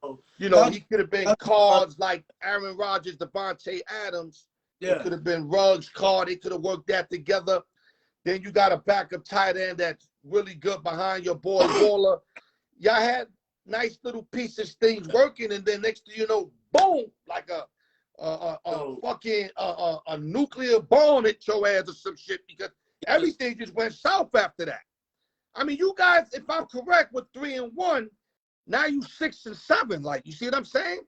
Right. You know, he could have been cards like Aaron Rodgers, Devontae Adams. Yeah. It could have been Ruggs' card. They could have worked that together. Then you got a backup tight end that's really good behind your boy Waller. Y'all had nice little pieces, things working, and then next thing you know, boom, like a nuclear bomb hit your ass or some shit because everything just went south after that. I mean, you guys, if I'm correct, with 3-1, now you 6-7. Like, you see what I'm saying?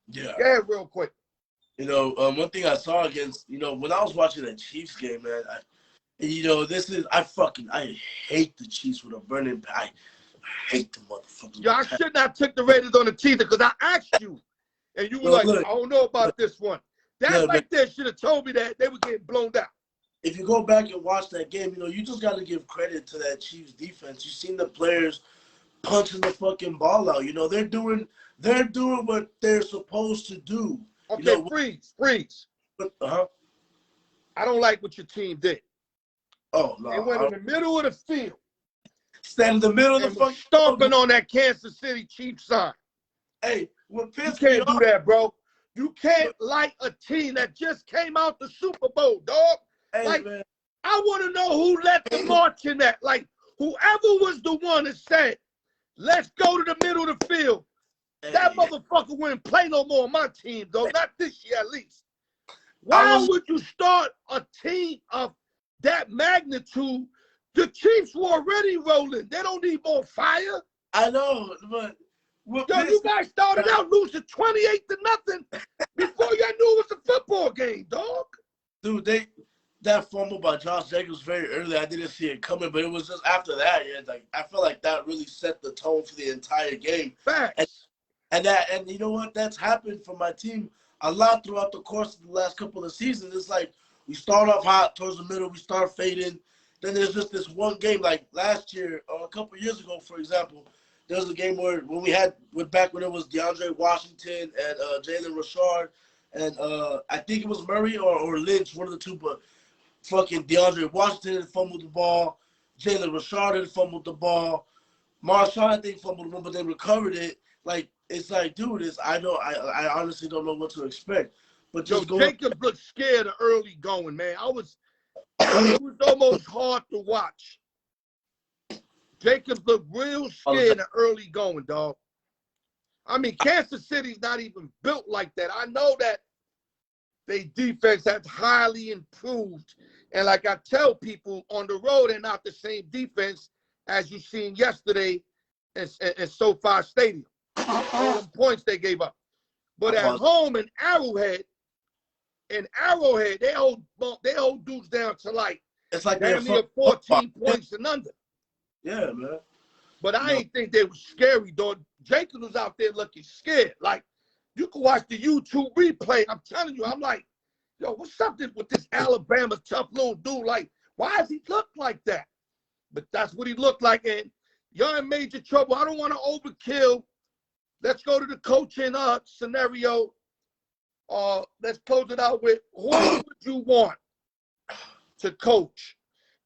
Yeah. Yeah, real quick. You know, one thing I saw against, you know, when I was watching that Chiefs game, man, I hate the Chiefs with a burning I hate the motherfuckers. Yo, I should not took the Raiders on the teaser because I asked you. And you were like, I don't know about this one. That right there should have told me that they were getting blown out. If you go back and watch that game, you know, you just got to give credit to that Chiefs defense. You've seen the players punching the fucking ball out. You know, they're doing what they're supposed to do. Okay, you know, freeze. I don't like what your team did. Oh, no. They went in the middle of the field. Stand in the middle of the fucking stomping on that Kansas City Chiefs sign. Hey, you can't do that, bro. You can't like a team that just came out the Super Bowl, dog. Hey, like, man. I want to know who led the march in that. Like, whoever was the one that said, let's go to the middle of the field. Hey. That motherfucker wouldn't play no more on my team, though. Not this year, at least. Why would you start a team of that magnitude? The Chiefs were already rolling. They don't need more fire. I know, but you guys started out losing 28-0 before you knew it was a football game, dog. Dude, that fumble by Josh Jacobs very early. I didn't see it coming, but it was just after that. Yeah, like I felt like that really set the tone for the entire game. Facts. And you know what? That's happened for my team a lot throughout the course of the last couple of seasons. It's like we start off hot towards the middle, we start fading. Then there's just this one game, like last year or a couple years ago, for example. There was a game where back when it was DeAndre Washington and Jalen Richard and I think it was Murray or Lynch, one of the two, but fucking DeAndre Washington had fumbled the ball. Jalen Richard had fumbled the ball. Marshawn, I think, fumbled one, but they recovered it. Like, it's like, dude, I honestly don't know what to expect. But Yo, just go. Jacobs looked scared of early going, man. It was almost hard to watch. Jacobs looked real scared of early going, dog. I mean, Kansas City's not even built like that. I know that their defense has highly improved. And like I tell people, on the road, they're not the same defense as you seen yesterday in SoFi Stadium. All the points they gave up. But at home in Arrowhead, they hold dudes down to like It's like damn near 14 points and under. Yeah, man. But I ain't think they were scary, dog. Jacobs was out there looking scared. Like, you can watch the YouTube replay. I'm telling you, I'm like, yo, what's up with this Alabama tough little dude? Like, why does he look like that? But that's what he looked like. And you're in major trouble. I don't want to overkill. Let's go to the coaching scenario. Let's close it out with, who would you want to coach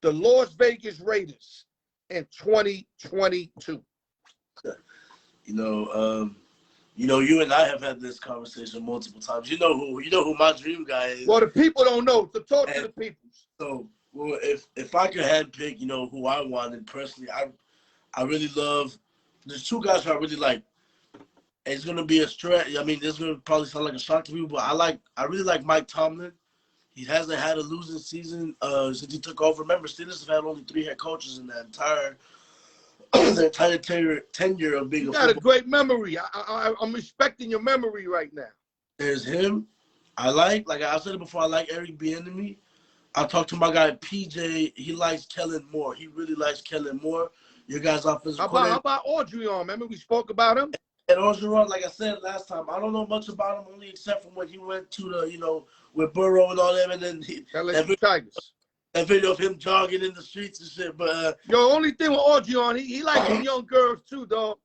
the Las Vegas Raiders in 2022? You and I have had this conversation multiple times. You know who my dream guy is. Well, the people don't know, so talk to the people. So, well, if I could handpick, who I wanted personally, I really love. There's two guys who I really like. It's gonna be a stretch. I mean, this is gonna probably sound like a shock to people, but I really like Mike Tomlin. He hasn't had a losing season since he took over. Remember, Steelers have had only 3 head coaches in that entire tenure of being you got a great memory. I'm respecting your memory right now. There's him. I like I said it before, I like Eric Bieniemy. I talked to my guy PJ. He likes Kellen Moore. He really likes Kellen Moore. Your guy's offensive coordinator. How about Audrion? Remember we spoke about him? And Audrion, like I said last time, I don't know much about him, only except from when he went to the, with Burrow and all them, and then Tigers. That video of him jogging in the streets and shit. But only thing with Audrion, he likes them young girls too, dog.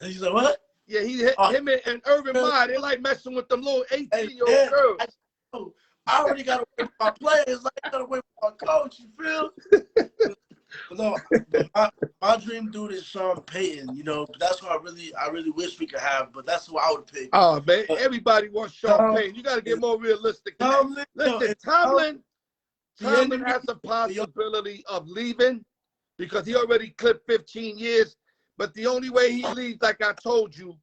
And he's like, what? Yeah, him and Urban Meyer, they like messing with them little 18-year-old girls. I already got to wait for my players. I got to wait for my coach. You feel? But no, my dream dude is Sean Payton. That's who I really wish we could have. But that's who I would pick. Oh man, everybody wants Sean Payton. You got to get more realistic. Listen, Tomlin has a possibility of leaving because he already clipped 15 years. But the only way he leaves, like I told you,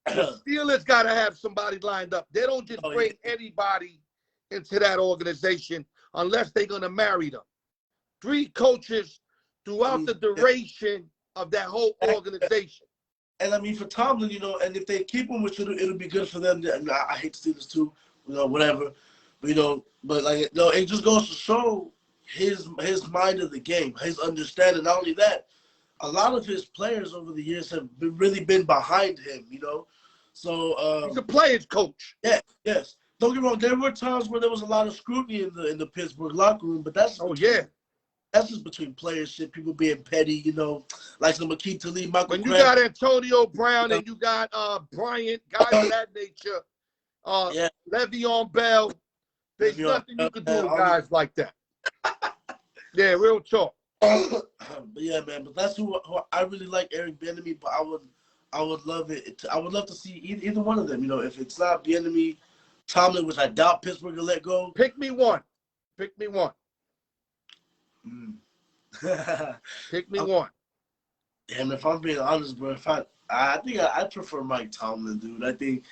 the Steelers got to have somebody lined up. They don't just bring anybody into that organization unless they're going to marry them. 3 coaches throughout the duration of that whole organization. And I mean, for Tomlin, and if they keep him, which it'll be good for them. I hate Steelers too, whatever. But it just goes to show his mind of the game, his understanding. Not only that, a lot of his players over the years have really been behind him, So he's a player's coach. Yeah, yes. Don't get me wrong. There were times where there was a lot of scrutiny in the Pittsburgh locker room, but that's that's just between players, shit. People being petty, like some Akeem Talib, Michael. When you got Antonio Brown and you got Bryant, guys of that nature, Le'Veon Bell, there's nothing you can do with guys like that. Yeah, real talk. But yeah, man. But that's who I really like, Eric Bieniemy. But I would love it. I would love to see either one of them. If it's not Bieniemy, Tomlin, which I doubt Pittsburgh will let go. Pick me one. Pick me one. Pick me one. And if I'm being honest, bro, I think I prefer Mike Tomlin, dude. I think.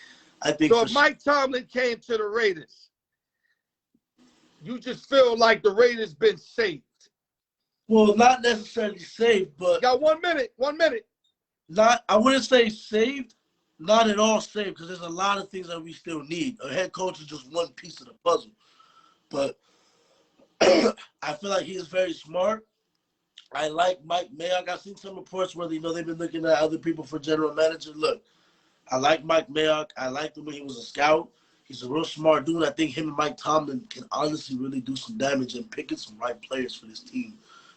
So if Mike Tomlin came to the Raiders, you just feel like the Raiders been saved. Well, not necessarily saved, but got 1 minute. 1 minute. I wouldn't say saved. Not at all saved, because there's a lot of things that we still need. A head coach is just one piece of the puzzle. But I feel like he is very smart. I like Mike Mayock. I've seen some reports where they've been looking at other people for general manager. Look, I like Mike Mayock. I liked him when he was a scout. He's a real smart dude. I think him and Mike Tomlin can honestly really do some damage and picking some right players for this team.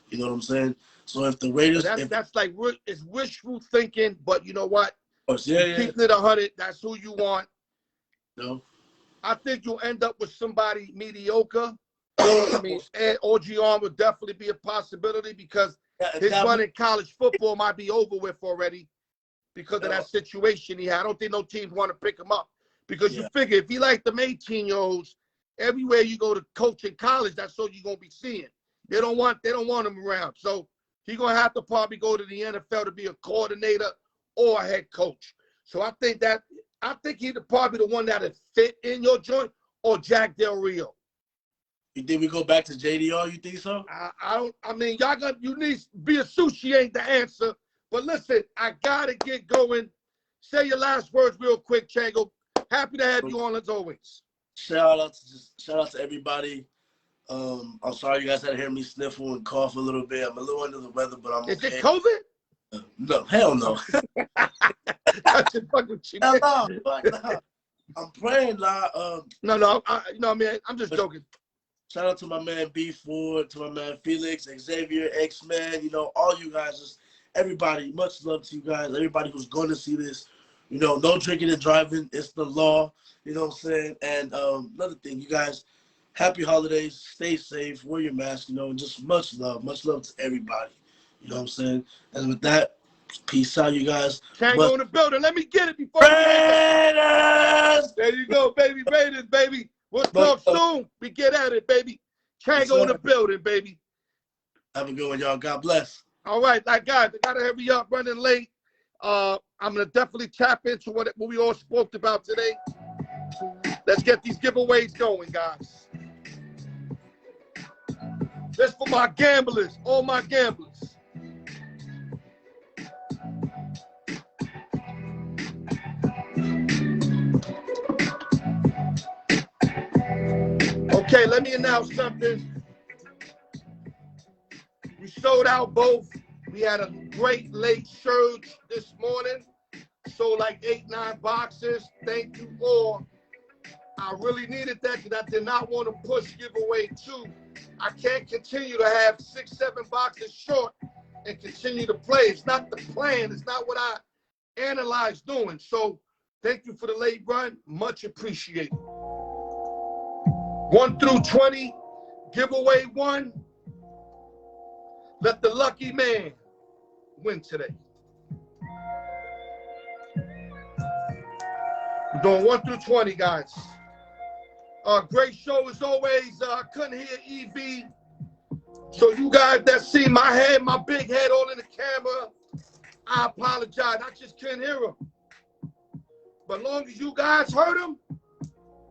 You know what I'm saying? So if the Raiders, that's like it's wishful thinking, but you know what? Keeping it 100. That's who you want. No, I think you'll end up with somebody mediocre. I mean, Ed Orgeron would definitely be a possibility because his run in college football might be over with already. because of that situation he had. I don't think no teams want to pick him up because you figure if he like them 18-year-olds, everywhere you go to coach in college, that's all you're gonna be seeing. They don't want him around. So he's gonna have to probably go to the NFL to be a coordinator or a head coach. So I think he's probably the one that'll fit in your joint or Jack Del Rio. You think we go back to JDR? You think so? You need be a sushi ain't the answer. But listen, I gotta get going. Say your last words real quick, Chango. Happy to have you on as always. Shout out to everybody. I'm sorry you guys had to hear me sniffle and cough a little bit. I'm a little under the weather, but I'm okay. Is it COVID? No, hell no. I should fuck with you. Hell no, fuck no. I'm praying, I'm just joking. Shout out to my man B Ford, to my man Felix, Xavier, X-Man, all you guys, just everybody. Much love to you guys. Everybody who's going to see this. No drinking and driving. It's the law. You know what I'm saying? And another thing, you guys, happy holidays. Stay safe. Wear your mask, and just much love. Much love to everybody. You know what I'm saying? And with that, peace out, you guys. Chango in the building. Let me get it before Raiders! There you go, baby. Raiders, baby. We'll talk soon. We get at it, baby. Chango in the building, baby. Have a good one, y'all. God bless. All right, guys, I gotta hurry up, running late. I'm gonna definitely tap into what we all spoke about today. Let's get these giveaways going, guys. This for my gamblers, all my gamblers. Okay, let me announce something. We sold out both. We had a great late surge this morning. Sold like 8-9 boxes. Thank you all. I really needed that because I did not want to push giveaway 2. I can't continue to have 6-7 boxes short and continue to play. It's not the plan. It's not what I analyzed doing. So thank you for the late run. Much appreciated. 1 through 20, giveaway 1. Let the lucky man win today. We're doing 1 through 20, guys. Great show as always. I couldn't hear EB. So you guys that see my head, my big head all in the camera, I apologize. I just couldn't hear him. But as long as you guys heard him,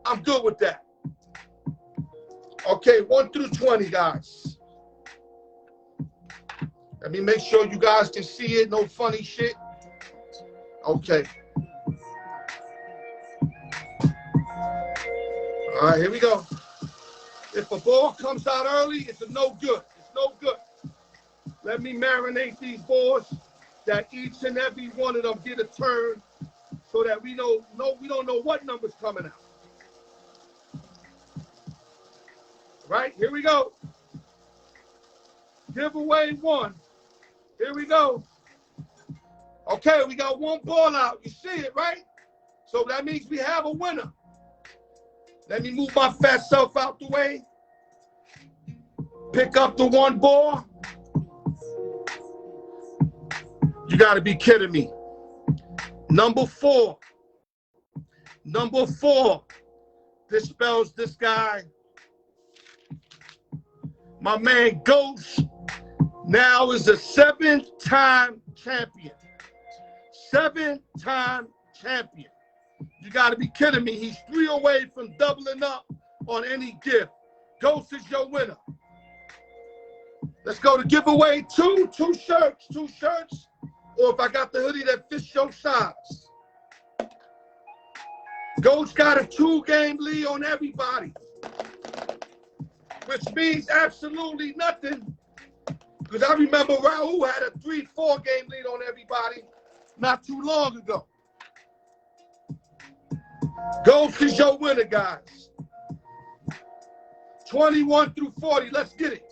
I'm good with that. Okay, 1 through 20, guys. Let me make sure you guys can see it. No funny shit. Okay. All right, here we go. If a ball comes out early, it's a no good. It's no good. Let me marinate these balls that each and every one of them get a turn so that we don't know what number's coming out. Right, here we go. Giveaway 1. Here we go. Okay, we got 1 ball out. You see it, right? So that means we have a winner. Let me move my fat self out the way. Pick up the 1 ball. You got to be kidding me. Number 4. Number 4. This spells this guy. My man Ghost now is a 7-time champion. 7-time champion. You got to be kidding me. He's 3 away from doubling up on any gift. Ghost is your winner. Let's go to giveaway 2. 2 shirts. 2 shirts. Or if I got the hoodie that fits your size. Ghost got a 2-game lead on everybody. Which means absolutely nothing. Because I remember Raul had a 3-4 game lead on everybody not too long ago. Ghost is your winner, guys. 21 through 40. Let's get it.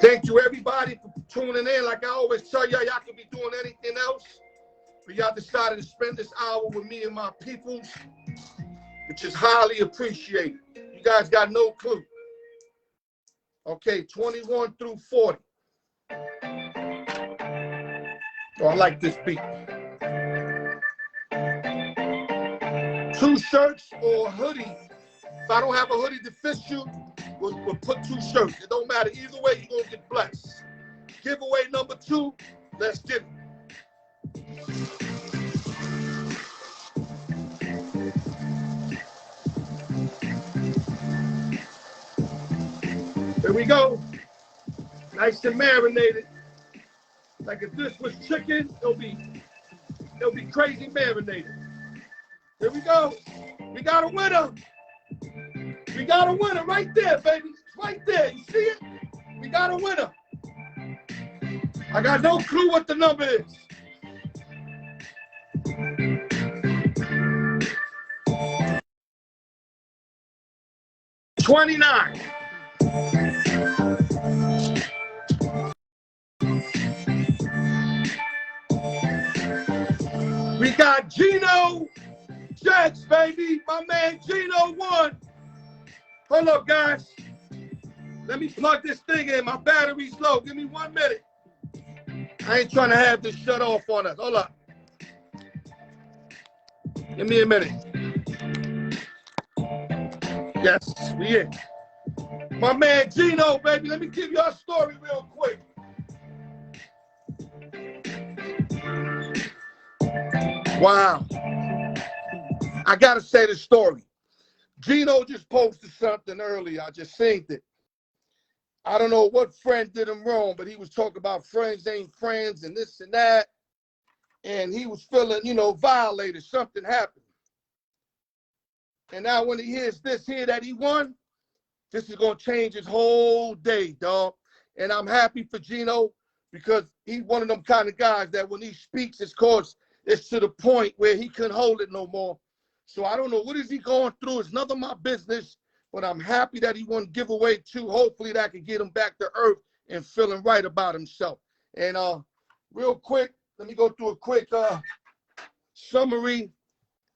Thank you, everybody, for tuning in. Like I always tell y'all, y'all could be doing anything else, but y'all decided to spend this hour with me and my peoples, which is highly appreciated. You guys got no clue. Okay, 21 through 40. Oh, I like this beat. 2 shirts or hoodie. If I don't have a hoodie to fit you, we'll put 2 shirts. It don't matter. Either way, you're going to get blessed. Giveaway number 2. Let's get it. Here we go. Nice and marinated. Like if this was chicken, it'll be crazy marinated. Here we go. We got a winner. We got a winner right there, baby. It's right there. You see it? We got a winner. I got no clue what the number is. $29. We got Gino Jets, baby. My man Gino won. Hold up, guys. Let me plug this thing in. My battery's low. Give me 1 minute. I ain't trying to have this shut off on us. Hold up. Give me a minute. Yes, we in. My man Gino, baby. Let me give y'all a story real quick. Wow. I got to say the story. Gino just posted something earlier. I just seen it. I don't know what friend did him wrong, but he was talking about friends ain't friends and this and that. And he was feeling, violated. Something happened. And now when he hears this here that he won, this is going to change his whole day, dog. And I'm happy for Gino because he's one of them kind of guys that when he speaks, it's to the point where he couldn't hold it no more. So I don't know what is he going through. It's none of my business, but I'm happy that he won giveaway 2. Hopefully that can get him back to earth and feeling right about himself. And real quick, let me go through a quick summary.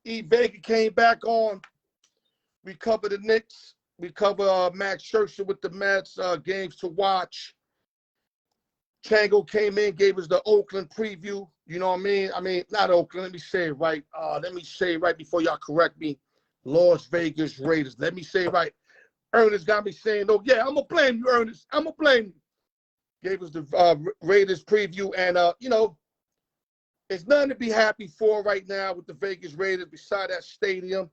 E. Vega came back on. We cover the Knicks. We cover Max Scherzer with the Mets, games to watch. Chango came in, gave us the Oakland preview. You know what I mean? I mean, not Oakland. Let me say it right. Let me say it right before y'all correct me. Las Vegas Raiders. Let me say it right. Ernest got me saying, oh, yeah, I'm going to blame you, Ernest. I'm going to blame you. Gave us the Raiders preview. And, it's nothing to be happy for right now with the Vegas Raiders beside that stadium.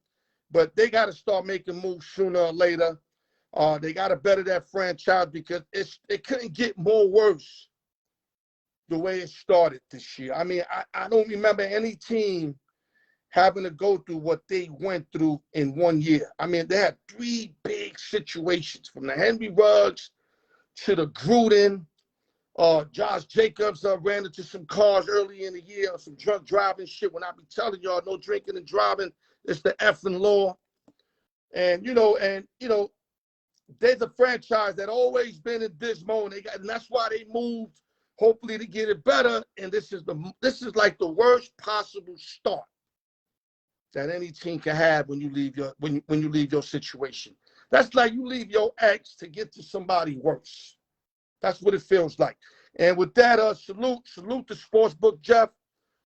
But they got to start making moves sooner or later. They got to better that franchise because it couldn't get more worse the way it started this year. I mean, I don't remember any team having to go through what they went through in 1 year. I mean, they had 3 big situations from the Henry Ruggs to the Gruden. Josh Jacobs ran into some cars early in the year, some drunk driving shit. When I be telling y'all no drinking and driving, it's the effing law. And there's a franchise that always been in this mode. And that's why they moved, hopefully to get it better. And this is like the worst possible start that any team can have when you leave your situation. That's like you leave your ex to get to somebody worse. That's what it feels like. And with that, salute to Sportsbook Jeff,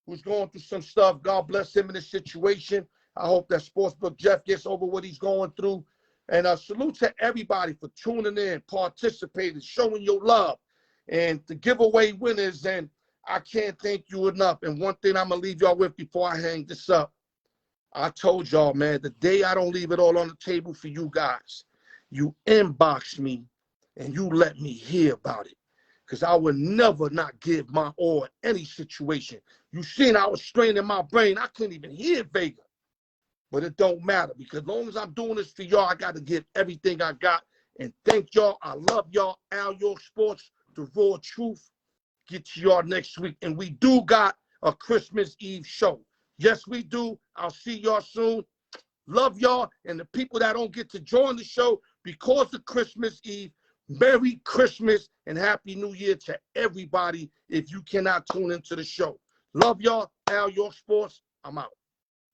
who's going through some stuff. God bless him in this situation. I hope that Sportsbook Jeff gets over what he's going through. And salute to everybody for tuning in, participating, showing your love, and the giveaway winners. And I can't thank you enough. And one thing I'm going to leave y'all with before I hang this up. I told y'all, man, the day I don't leave it all on the table for you guys, you inbox me and you let me hear about it. Because I would never not give my all in any situation. You seen I was straining my brain. I couldn't even hear Vega. But it don't matter because as long as I'm doing this for y'all, I got to give everything I got. And thank y'all. I love y'all. Al York Sports, the raw truth. Get to y'all next week. And we do got a Christmas Eve show. Yes, we do. I'll see y'all soon. Love y'all. And the people that don't get to join the show because of Christmas Eve, Merry Christmas and Happy New Year to everybody if you cannot tune into the show. Love y'all. Al York Sports. I'm out.